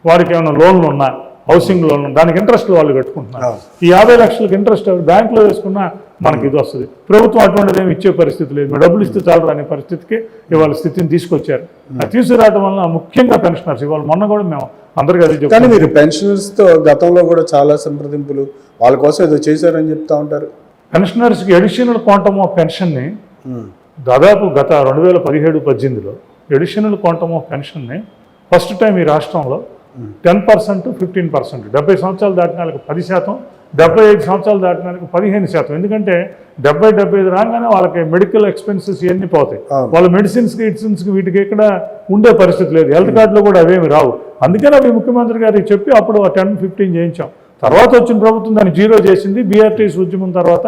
వారికి ఏమైనా లోన్లు ఉన్నా, హౌసింగ్ లోన్, దానికి ఇంట్రెస్ట్ వాళ్ళు కట్టుకుంటున్నారు. ఈ 50 లక్షలకు ఇంట్రెస్ట్ బ్యాంకులో వేసుకున్నా మనకి ఇది వస్తుంది. ప్రభుత్వం అటువంటిది ఏమి ఇచ్చే పరిస్థితి లేదు. మీరు డబ్బులు ఇస్తే చాలు అనే పరిస్థితికి ఇవాళ స్థితిని తీసుకొచ్చారు. అది తీసుకురావడం వల్ల ముఖ్యంగా పెన్షనర్స్ ఇవాళ మొన్న కూడా మేము అందరికీ అది చెప్పాను. కానీ మీరు పెన్షనర్స్తో గతంలో కూడా చాలా సంప్రదింపులు వాళ్ళ కోసం ఏదో చేశారని చెప్తా ఉంటారు. పెన్షనర్స్కి అడిషనల్ క్వాంటమ్ ఆఫ్ పెన్షన్ని దాదాపు గత 2017-18లో అడిషనల్ క్వాంటమ్ ఆఫ్ పెన్షన్ని ఫస్ట్ టైం ఈ రాష్ట్రంలో 10% 15%, 70 సంవత్సరాలు దాటిన వాళ్ళకి 10%, 75 సంవత్సరాలు దాటినానికి 15%. ఎందుకంటే 70-75 రాగానే వాళ్ళకి మెడికల్ ఎక్స్పెన్సెస్ ఇవన్నీ పోతాయి. వాళ్ళ మెడిసిన్స్కి వీటికి ఇక్కడ ఉండే పరిస్థితి లేదు. హెల్త్ కార్డులో కూడా అవేమి రావు. అందుకని అవి ముఖ్యమంత్రి గారికి చెప్పి అప్పుడు 10-15 చేయించాం. తర్వాత వచ్చిన ప్రభుత్వం దాన్ని 0 చేసింది. BRTS ఉద్యమం తర్వాత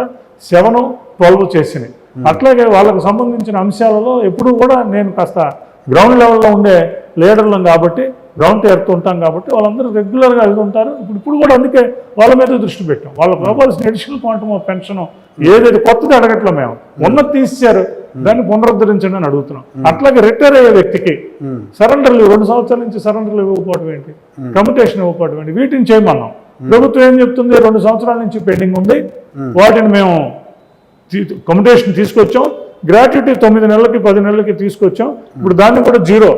7-12 చేసింది. అట్లాగే వాళ్ళకు సంబంధించిన అంశాలలో ఎప్పుడు కూడా నేను కాస్త గ్రౌండ్ లెవెల్లో ఉండే లీడర్లం కాబట్టి, గ్రౌండ్ ఎడుతుంటాం కాబట్టి వాళ్ళందరూ రెగ్యులర్గా వెళ్తుంటారు. ఇప్పుడు కూడా అందుకే వాళ్ళ మీద దృష్టి పెట్టాం. వాళ్ళకు కావాల్సిన అడిషనల్ క్వాంటమ్ ఆఫ్ పెన్షన్ ఏదైతే కొత్తది అడగట్లే, మేము ఉన్నది తీసేశారు, దాన్ని పునరుద్ధరించండి అని అడుగుతున్నాం. అట్లాగే రిటైర్ అయ్యే వ్యక్తికి సరెండర్ లీవ్ 2 సంవత్సరాల నుంచి సరెండర్ లీవ్ ఇవ్వకపోవడం ఏంటి, కమ్యూటేషన్ ఇవ్వకపోవడం ఏంటి, వీటిని చేయమన్నాం. ప్రభుత్వం ఏం చెప్తుంది, 2 సంవత్సరాల నుంచి పెండింగ్ ఉంది, వాటిని మేము కమ్యూటేషన్ తీసుకొచ్చాం. గ్రాట్యుటీ 9 నెలలకి 10 నెలలకి తీసుకొచ్చాం. ఇప్పుడు దాన్ని కూడా 0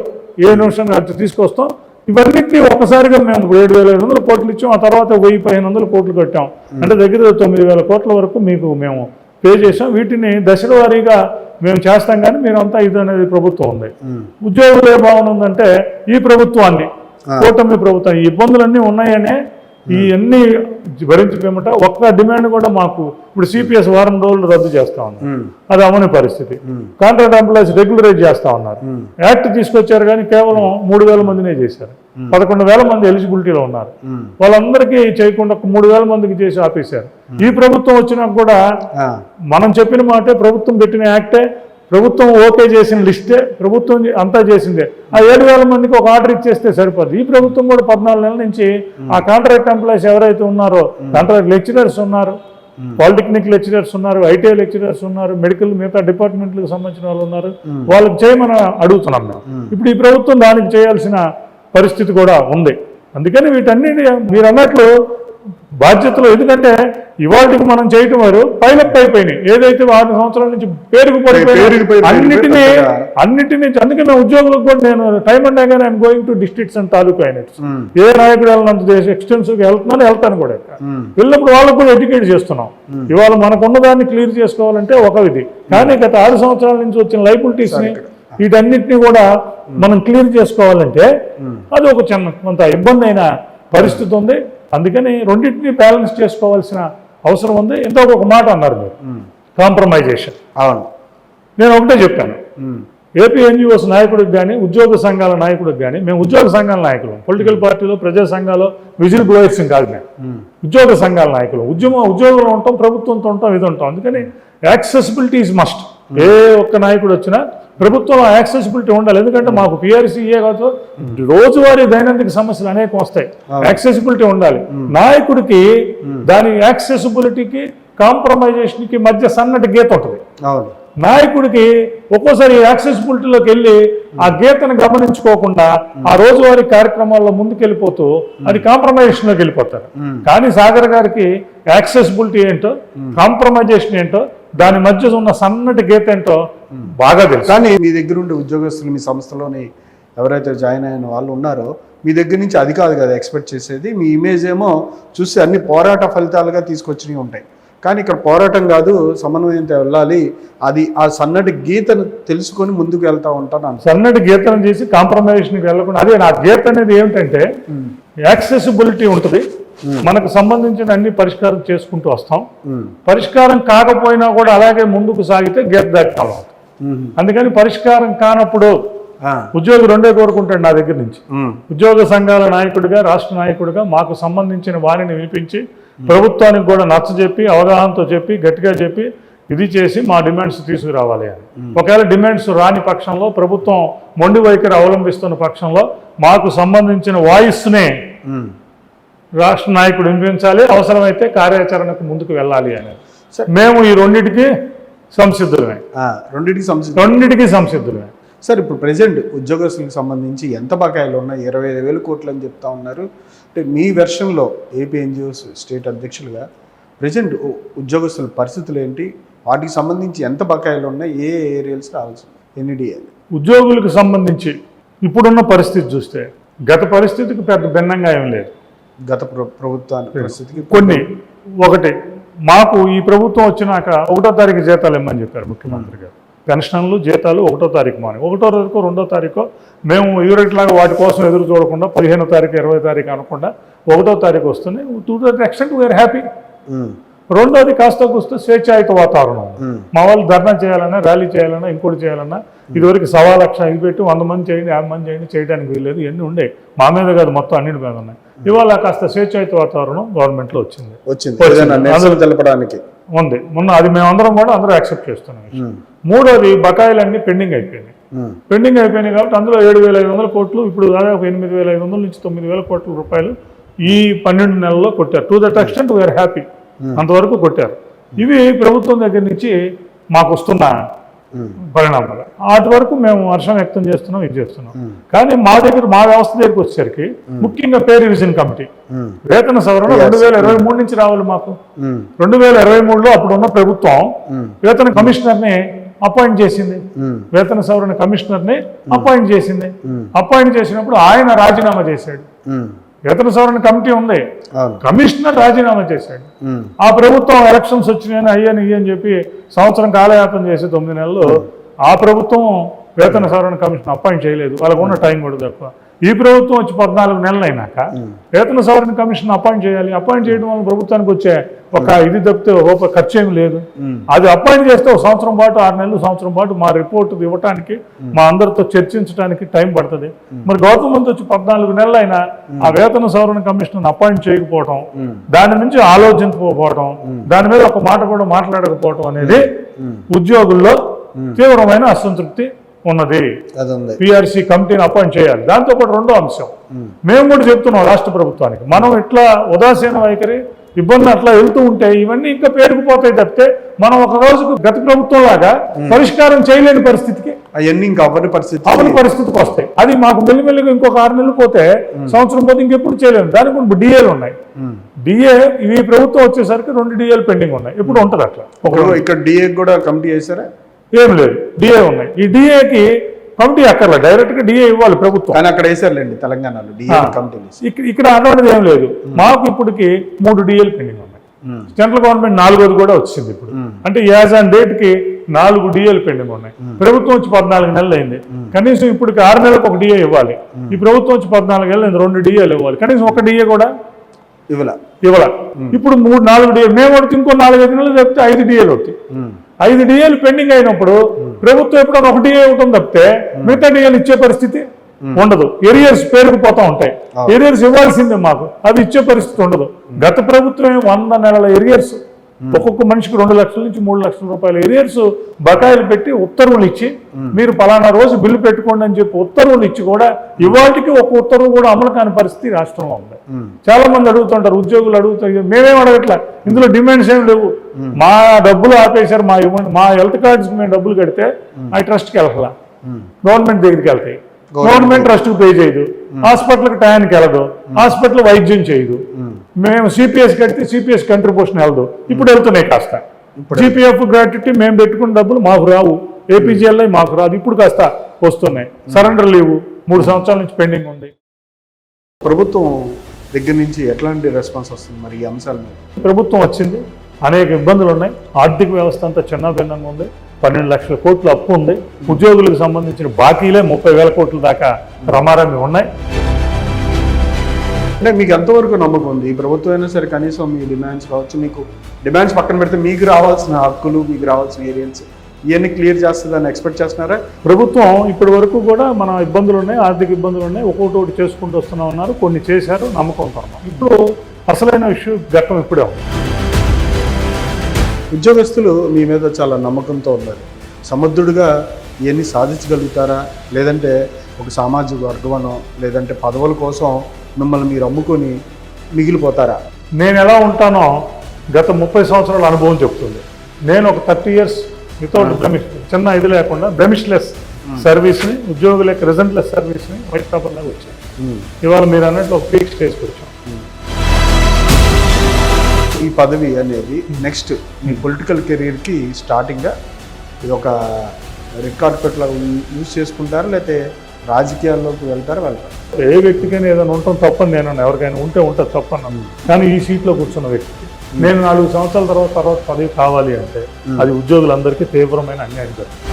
ఏ నిమిషం తీసుకొస్తాం. ఇవన్నింటినీ ఒక్కసారిగా మేము 7,500 కోట్లు ఇచ్చాం. ఆ తర్వాత 1,000-1,500 కోట్లు కట్టాం. అంటే దగ్గర 9,000 కోట్ల వరకు మీకు మేము పే చేసాం. వీటిని దశల వారీగా మేము చేస్తాం, కానీ మీరంతా ఇది అనేది ప్రభుత్వం ఉంది. ఉద్యోగులు ఏ భావన ఉందంటే ఈ ప్రభుత్వాన్ని, కూటమి ప్రభుత్వం ఈ ఇబ్బందులన్నీ ఉన్నాయనే ఈ అన్ని భరించిపోయమట. ఒక్క డిమాండ్ కూడా మాకు ఇప్పుడు CPS వారం రోజులు రద్దు చేస్తా ఉన్నారు, అది అమని పరిస్థితి. కాంట్రాక్ట్ ఎంప్లాయీస్ రెగ్యులరైజ్ చేస్తా ఉన్నారు. యాక్ట్ తీసుకొచ్చారు కానీ కేవలం 3,000 మందినే చేశారు. 11,000 మంది ఎలిజిబిలిటీలో ఉన్నారు. వాళ్ళందరికీ చేయకుండా 3,000 మందికి చేసి ఆపేశారు. ఈ ప్రభుత్వం వచ్చినాక కూడా మనం చెప్పిన మాటే, ప్రభుత్వం పెట్టిన యాక్టే, ప్రభుత్వం ఓకే చేసిన లిస్టే, ప్రభుత్వం అంతా చేసిందే. ఆ 7,000 మందికి ఒక ఆర్డర్ ఇచ్చేస్తే సరిపోదు. ఈ ప్రభుత్వం కూడా 14 నెలల నుంచి ఆ కాంట్రాక్ట్ ఎంప్లాయీస్ ఎవరైతే ఉన్నారో, కాంట్రాక్ట్ లెక్చరర్స్ ఉన్నారు, పాలిటెక్నిక్ లెక్చరర్స్ ఉన్నారు, ITI లెక్చరర్స్ ఉన్నారు, మెడికల్ మిగతా డిపార్ట్మెంట్లకు సంబంధించిన వాళ్ళు ఉన్నారు, వాళ్ళకి చేయమని అడుగుతున్నాం మేము. ఇప్పుడు ఈ ప్రభుత్వం దానికి చేయాల్సిన పరిస్థితి కూడా ఉంది. అందుకని వీటన్నిటి మీరు అన్నట్లు బాధ్యతలు, ఎందుకంటే ఇవాళకి మనం చేయటం వారు పైలప్ అయిపోయినాయి. ఏదైతే 6 సంవత్సరాల నుంచి పేరుకుపోయి అన్నిటినీ అందుకే మేము ఉద్యోగులకు కూడా నేను time and again I'm going to districts and taluka units. ఏ నాయకుడు వెళ్ళినంత ఎక్స్టెన్సివ్గా వెళ్తాను కూడా. వెళ్ళినప్పుడు వాళ్ళకు కూడా ఎడ్యుకేట్ చేస్తున్నాం. ఇవాళ మనకున్న దాన్ని క్లియర్ చేసుకోవాలంటే ఒక విధి, కానీ గత 6 సంవత్సరాల నుంచి వచ్చిన లైబిలిటీస్ని వీటన్నిటిని కూడా మనం క్లియర్ చేసుకోవాలంటే అది ఒక కొంత ఇబ్బంది అయిన పరిస్థితి ఉంది. అందుకని రెండింటినీ బ్యాలెన్స్ చేసుకోవాల్సిన అవసరం ఉంది. ఎంతో ఒక మాట అన్నారు మీరు, కాంప్రమైజేషన్. అవును, నేను ఒకటే చెప్పాను. ఏపీ NGOs నాయకుడికి కానీ, ఉద్యోగ సంఘాల నాయకుడికి కానీ, మేము ఉద్యోగ సంఘాల నాయకులు, పొలిటికల్ పార్టీలో, ప్రజా సంఘాలు, విజిల్ బ్లోయర్స్ కాదు మేము. ఉద్యోగ సంఘాల నాయకులు, ఉద్యోగంలో ఉంటాం, ప్రభుత్వంతో ఉంటాం, ఇది ఉంటాం. అందుకని యాక్సెసిబిలిటీ ఈజ్ మస్ట్. ఏ ఒక్క నాయకుడు వచ్చినా ప్రభుత్వంలో యాక్సెసిబిలిటీ ఉండాలి. ఎందుకంటే మాకు PRCA కాదు, రోజువారీ దైనందిక సమస్యలు అనేక వస్తాయి. యాక్సెసిబిలిటీ ఉండాలి. నాయకుడికి దాని యాక్సెసిబిలిటీకి కాంప్రమైజేషన్కి మధ్య సన్నటి గీత ఉంటుంది. నాయకుడికి ఒక్కోసారి యాక్సెసిబిలిటీలోకి వెళ్ళి ఆ గీతను గమనించుకోకుండా ఆ రోజువారీ కార్యక్రమాల్లో ముందుకెళ్ళిపోతూ అది కాంప్రమైజేషన్లోకి వెళ్ళిపోతారు. కానీ సాగర్ గారికి యాక్సెసిబిలిటీ ఏంటో, కాంప్రమైజేషన్ ఏంటో, దాని మధ్య ఉన్న సన్నటి గీత ఏంటో బాగా తెలుసు. కానీ మీ దగ్గర ఉండే ఉద్యోగస్తులు, మీ సంస్థలోని ఎవరైతే జాయిన్ అయిన వాళ్ళు ఉన్నారో, మీ దగ్గర నుంచి అది కాదు కదా ఎక్స్పెక్ట్ చేసేది. మీ ఇమేజ్ ఏమో చూస్తే అన్ని పోరాట ఫలితాలుగా తీసుకొచ్చినవి ఉంటాయి. కానీ ఇక్కడ పోరాటం కాదు, సమన్వయంతో వెళ్ళాలి. అది ఆ సన్నటి గీతను తెలుసుకొని ముందుకు వెళ్తూ ఉంటాను. సన్నటి గీతను చేసి కాంప్రమైజేషన్కి వెళ్ళకుండా, అదే నా గీత అనేది ఏమిటంటే యాక్సెసిబిలిటీ ఉంటుంది. మనకు సంబంధించిన అన్ని పరిష్కారం చేసుకుంటూ వస్తాం. పరిష్కారం కాకపోయినా కూడా అలాగే ముందుకు సాగితే గీత దాటుతాం. అందుకని పరిష్కారం కానప్పుడు ఉద్యోగి రెండే కోరుకుంటాడు నా దగ్గర నుంచి. ఉద్యోగ సంఘాల నాయకుడిగా, రాష్ట్ర నాయకుడిగా మాకు సంబంధించిన వారిని వినిపించి, ప్రభుత్వానికి కూడా నచ్చజెప్పి, అవగాహనతో చెప్పి, గట్టిగా చెప్పి, ఇది చేసి మా డిమాండ్స్ తీసుకురావాలి అని. ఒకవేళ డిమాండ్స్ రాని పక్షంలో, ప్రభుత్వం మొండి వైఖరి అవలంబిస్తున్న పక్షంలో మాకు సంబంధించిన వాయిస్నే రాష్ట్ర నాయకుడు వినిపించాలి, అవసరమైతే కార్యాచరణకు ముందుకు వెళ్ళాలి అని. మేము ఈ రెండింటికి సంసిద్ధులమే. రెండింటికి సంసిద్ధులమే. సార్, ఇప్పుడు ప్రజెంట్ ఉద్యోగస్తులకు సంబంధించి ఎంత బకాయిలు ఉన్నాయి? 25,000 కోట్లు అని చెప్తా ఉన్నారు. అంటే మీ వెర్షన్లో ఏపీ NGOs స్టేట్ అధ్యక్షులుగా ప్రజెంట్ ఉద్యోగస్తుల పరిస్థితులు ఏంటి? వాటికి సంబంధించి ఎంత బకాయిలు ఉన్నాయి? ఏ ఏరియాస్ రావాల్సి NDA? ఉద్యోగులకు సంబంధించి ఇప్పుడున్న పరిస్థితి చూస్తే గత పరిస్థితికి పెద్ద భిన్నంగా ఏం లేదు. గత ప్రభుత్వాన్ని పరిస్థితికి ఒకటి, మాకు ఈ ప్రభుత్వం వచ్చినాక 1వ తారీఖు జీతాలు ఇమ్మని చెప్పారు ముఖ్యమంత్రి గారు. పెన్షన్లు, జీతాలు 1వ తారీఖు మాని, 1వ తారీఖు 2వ తారీఖు మేము యూనిట్లాగా వాటి కోసం ఎదురు చూడకుండా 15వ తారీఖు 20వ తారీఖు అనకుండా 1వ తారీఖు వస్తుంది. 2 ఎక్స్టెంట్ వీఆర్ హ్యాపీ. రెండోది కాస్త కూస్త స్వేచ్ఛాయుత వాతావరణం. మా వాళ్ళు ధర్నా చేయాలన్నా, ర్యాలీ చేయాలన్నా, ఇంకోటి చేయాలన్నా ఇదివరకు 1,00,000 ఇది పెట్టి 100 మంది చేయండి, 50 మంది చేయండి, చేయడానికి వీల్లేదు. ఇవన్నీ ఉండే మా మీద కాదు, మొత్తం అన్నిటి మీద ఉన్నాయి. ఇవాళ కాస్త స్వేచ్ఛాయుత వాతావరణం గవర్నమెంట్లో వచ్చింది తెలపడానికి ఉంది. మొన్న అది మేమందరం కూడా అందరూ యాక్సెప్ట్ చేస్తున్నాం. మూడోది బకాయిలన్నీ పెండింగ్ అయిపోయినాయి. కాబట్టి అందులో 7,500 కోట్లు ఇప్పుడు దాదాపు 8,500 నుంచి 9,000 కోట్ల రూపాయలు ఈ 12 నెలల్లో కొట్టారు. To that extent we are happy, అంతవరకు కొట్టారు. ఇవి ప్రభుత్వం దగ్గర నుంచి మాకు వస్తున్న పరిణామాలు. వాటి వరకు మేము హర్షం వ్యక్తం చేస్తున్నాం, ఇది చేస్తున్నాం. కానీ మా వ్యవస్థ దగ్గరికి వచ్చేసరికి ముఖ్యంగా పే రివిజన్ కమిటీ వేతన సవరణ 2023 నుంచి రావాలి. మాకు 2023లో అప్పుడున్న ప్రభుత్వం వేతన కమిషనర్ని అపాయింట్ చేసింది, వేతన సవరణ కమిషనర్ని అపాయింట్ చేసింది. అపాయింట్ చేసినప్పుడు ఆయన రాజీనామా చేశాడు. వేతన సవరణ కమిటీ ఉంది, కమిషనర్ రాజీనామా చేశాడు. ఆ ప్రభుత్వం ఎలక్షన్స్ వచ్చినాయని అయ్యని చెప్పి సంవత్సరం కాలయాపన చేసి 9 నెలలు ఆ ప్రభుత్వం వేతన సవరణ కమిషన్ అపాయింట్ చేయలేదు. వాళ్ళకు ఉన్న టైం కూడా తక్కువ. ఈ ప్రభుత్వం వచ్చి 14 నెలలు అయినాక వేతన సవరణ కమిషన్ అపాయింట్ చేయాలి. అపాయింట్ చేయడం వల్ల ప్రభుత్వానికి వచ్చే ఒక ఇది తప్పితే రూపాయి ఖర్చు ఏమి లేదు. అది అపాయింట్ చేస్తే ఒక సంవత్సరం పాటు, 6 నెలలు, సంవత్సరం పాటు మా రిపోర్ట్ ఇవ్వటానికి, మా అందరితో చర్చించడానికి టైం పడుతుంది. మరి గవర్నమెంట్ వచ్చి 14 నెలలు అయినా ఆ వేతన సవరణ కమిషన్ అపాయింట్ చేయకపోవడం, దాని నుంచి ఆలోచించకపోవడం, దాని మీద ఒక మాట కూడా మాట్లాడకపోవడం అనేది ఉద్యోగుల్లో తీవ్రమైన అసంతృప్తి ఉన్నది. పిఆర్సీ కమిటీని అపాయింట్ చేయాలి. దాంతో పాటు రెండో అంశం మేము కూడా చెప్తున్నాం రాష్ట్ర ప్రభుత్వానికి, మనం ఇట్లా ఉదాసీన వైఖరి ఇబ్బంది అట్లా వెళ్తూ ఉంటే ఇవన్నీ ఇంకా పేరుకుపోతాయి తప్పితే మనం ఒక రోజుకు గత ప్రభుత్వం లాగా పరిష్కారం చేయలేని పరిస్థితికి అవన్నీ ఇంకా అవని పరిస్థితికి వస్తాయి. అది మాకు మెల్లిమెల్లిగా ఇంకొక 6 నెలలు పోతే, సంవత్సరం పోతే ఇంకెప్పుడు చేయలేము. దానికి కొన్ని డిఏలు ఉన్నాయి. డిఏ ఈ ప్రభుత్వం వచ్చేసరికి 2 డిఏలు పెండింగ్ ఉన్నాయి. ఇప్పుడు ఉంటుంది అట్లా. ఇక్కడ డిఏ కూడా కమిటీ చేశారా? ఏం లేదు, డిఏ ఉన్నాయి. ఈ డిఏకి కమిటీ అక్కర్లేదు, డైరెక్ట్ గా డిఏ ఇవ్వాలి ప్రభుత్వం. కానీ అక్కడ వేసారులేండి తెలంగాణలో డిఏ కమిటీ. ఇక్కడ అన్నది ఏం లేదు. మాకు ఇప్పటికి 3 డిఏలు పెండింగ్ ఉన్నాయి. సెంట్రల్ గవర్నమెంట్ 4వది కూడా వచ్చింది ఇప్పుడు. అంటే యాజ్ ఆన్ డేట్ కి 4 డిఏలు పెండింగ్ ఉన్నాయి. ప్రభుత్వం వచ్చి 14 నెలలు అయింది. కనీసం ఇప్పటికి 6 నెలలకు ఒక డిఏ ఇవ్వాలి. ఈ ప్రభుత్వం వచ్చి 14 నెలలు అయింది, 2 డిఏలు ఇవ్వాలి. కనీసం ఒక డిఏ కూడా ఇవ్వాల. ఇప్పుడు 3-4 డిఏ మేము ఒకటి, ఇంకో 4-5 నెలలు చెప్తే 5 డిఏలు అవుతాయి. 5 డిఏలు పెండింగ్ అయినప్పుడు ప్రభుత్వం ఎప్పుడైనా 1 డిఏ ఉంటుంది తప్పితే మిగతా డిఏలు ఇచ్చే పరిస్థితి ఉండదు. ఎరియర్స్ పేరుకుపోతా ఉంటాయి. ఎరియర్స్ ఇవ్వాల్సిందే మాకు, అది ఇచ్చే పరిస్థితి ఉండదు. గత ప్రభుత్వం 100 నెలల ఎరియర్స్, ఒక్కొక్క మనిషికి 2 లక్షల నుంచి 3 లక్షల రూపాయల ఎరియర్స్ బకాయిలు పెట్టి ఉత్తర్వులు ఇచ్చి, మీరు పలానా రోజు బిల్లు పెట్టుకోండి అని చెప్పి ఉత్తర్వులు ఇచ్చి కూడా ఇవాళకి ఒక ఉత్తర్వు కూడా అమలు కాని పరిస్థితి రాష్ట్రంలో ఉంది. చాలా మంది అడుగుతుంటారు, ఉద్యోగులు అడుగుతారు, మేమేం అడగట్లా, ఇందులో డిమాండ్స్ ఏమి లేవు. మా డబ్బులు ఆపేశారు, మా హెల్త్ కార్డ్స్ మేము డబ్బులు కడితే అవి ట్రస్ట్కి వెళ్ళాల, గవర్నమెంట్ దగ్గరికి వెళ్తాయి. గవర్నమెంట్ ట్రస్ట్కి పే చేయదు, హాస్పిటల్కి టయానికి వెళ్ళదు, హాస్పిటల్ వైద్యం చేయదు. మేము సిపిఎస్ కడితే సిపిఎస్ కంట్రిబ్యూషన్ వెళ్ళదు. ఇప్పుడు వెళ్తున్నాయి కాస్త. జీపీఎఫ్ గ్రాట్యుటీ మేము పెట్టుకున్న డబ్బులు మాకు రావు, ఏపీజీఎల్ఐ మాకు రాదు. ఇప్పుడు కాస్త వస్తున్నాయి. సరెండర్ లీవు 3 సంవత్సరాల నుంచి పెండింగ్ ఉంది. ప్రభుత్వం దగ్గర నుంచి ఎట్లాంటి రెస్పాన్స్ వస్తుంది మరి ఈ అంశాల మీద? ప్రభుత్వం వచ్చింది, అనేక ఇబ్బందులు ఉన్నాయి. ఆర్థిక వ్యవస్థ అంతా చిన్నభిన్నంగా ఉంది. 12 లక్షల కోట్ల అప్పు ఉంది. ఉద్యోగులకు సంబంధించిన బాకీలే 30,000 కోట్ల దాకా రమారమి ఉన్నాయి. అంటే మీకు ఎంతవరకు నమ్మకం ఉంది ఈ ప్రభుత్వం అయినా సరే కనీసం మీ డిమాండ్స్ కావచ్చు, మీకు డిమాండ్స్ పక్కన పెడితే మీకు రావాల్సిన హక్కులు, మీకు రావాల్సిన ఏరియాస్ ఇవన్నీ క్లియర్ చేస్తుందని ఎక్స్పెక్ట్ చేస్తున్నారా? ప్రభుత్వం ఇప్పటి వరకు కూడా మన ఇబ్బందులు ఉన్నాయి, ఆర్థిక ఇబ్బందులు ఉన్నాయి, ఒక్కొక్కటి చేసుకుంటూ వస్తున్నా ఉన్నారు. కొన్ని చేశారు, నమ్మకంతో ఉన్నాం. ఇప్పుడు అసలైన ఇష్యూ ఘట్టం ఇప్పుడే ఉంది. ఉద్యోగస్తులు మీ మీద చాలా నమ్మకంతో ఉన్నారు. సమర్థుడిగా ఇవన్నీ సాధించగలుగుతారా, లేదంటే ఒక సామాజిక వర్గమనో లేదంటే పదవుల కోసం మిమ్మల్ని మీరు అమ్ముకొని మిగిలిపోతారా? నేను ఎలా ఉంటానో గత 30 సంవత్సరాల అనుభవం చెప్తుంది. నేను ఒక 30 years వితౌట్ బ్రెమిష్, చిన్న ఇది లేకుండా బ్రెమిష్లెస్ సర్వీస్ని, ఉద్యోగుల యొక్క రిజల్ట్లెస్ సర్వీస్ని వైట్ పేపర్ లాగా వచ్చాను. ఇవాళ మీరు అన్నట్లు ఒక పీక్ స్టేజ్కి వచ్చాం. ఈ పదవి అనేది నెక్స్ట్ మీ పొలిటికల్ కెరీర్కి స్టార్టింగ్గా ఇది ఒక రికార్డ్ పెట్లా యూజ్ చేసుకుంటారా, లేకపోతే రాజకీయాల్లోకి వెళ్తారా? ఏ వ్యక్తికైనా ఏదైనా ఉండటం తప్పని నేను ఎవరికైనా ఉంటుంది తప్పని. కానీ ఈ సీట్లో కూర్చున్న వ్యక్తికి నేను 4 సంవత్సరాల తర్వాత పదవి కావాలి అంటే అది ఉద్యోగులందరికీ తీవ్రమైన అన్యాయం జరుగుతుంది.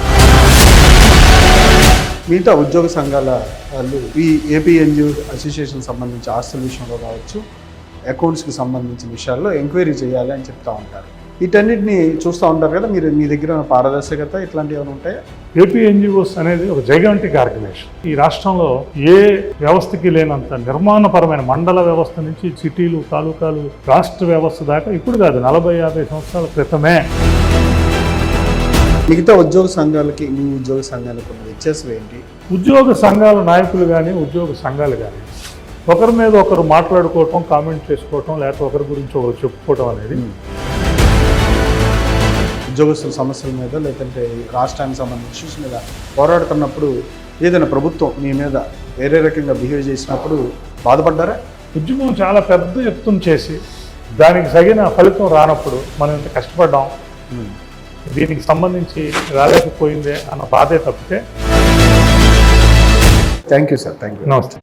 మిగతా ఉద్యోగ సంఘాల వాళ్ళు ఈ ఏపీ ఎన్జిఓ అసోసియేషన్ సంబంధించి ఆస్తుల విషయంలో కావచ్చు, అకౌంట్స్కి సంబంధించిన విషయాల్లో ఎంక్వైరీ చేయాలి అని చెప్తా ఉంటారు. వీటన్నిటిని చూస్తూ ఉంటారు కదా మీరు, మీ దగ్గర పారదర్శకత ఇట్లాంటివి ఏమైనా ఉంటాయా? ఏపీ ఎన్జిఓస్ అనేది ఒక జైగాంటిక్ ఆర్గనైజేషన్. ఈ రాష్ట్రంలో ఏ వ్యవస్థకి లేనంత నిర్మాణపరమైన మండల వ్యవస్థ నుంచి సిటీలు, తాలూకాలు, రాష్ట్ర వ్యవస్థ దాకా ఇప్పుడు కాదు 40-50 సంవత్సరాల క్రితమే. మిగతా ఉద్యోగ సంఘాలకి మీ ఉద్యోగ సంఘాలకు ఉన్న వ్యత్యాసం ఏంటి? ఉద్యోగ సంఘాల నాయకులు కానీ ఉద్యోగ సంఘాలు కానీ ఒకరి మీద ఒకరు మాట్లాడుకోవటం, కామెంట్ చేసుకోవటం, లేకపోతే ఒకరి గురించి ఒకరు చెప్పుకోవటం అనేది ఉద్యోగస్తుల సమస్యల మీద లేదంటే రాష్ట్రానికి సంబంధించిన ఇష్యూస్ మీద పోరాడుతున్నప్పుడు ఏదైనా ప్రభుత్వం మీ మీద వేరే రకంగా బిహేవ్ చేసినప్పుడు బాధపడ్డారా? ఉద్యమం చాలా పెద్ద ఎత్తున చేసి దానికి తగిన ఫలితం రానప్పుడు మనం ఇంత కష్టపడ్డాం, దీనికి సంబంధించి రాలేకపోయిందే అన్న బాధే తప్పితే. Thank you sir, thank you. నమస్తే.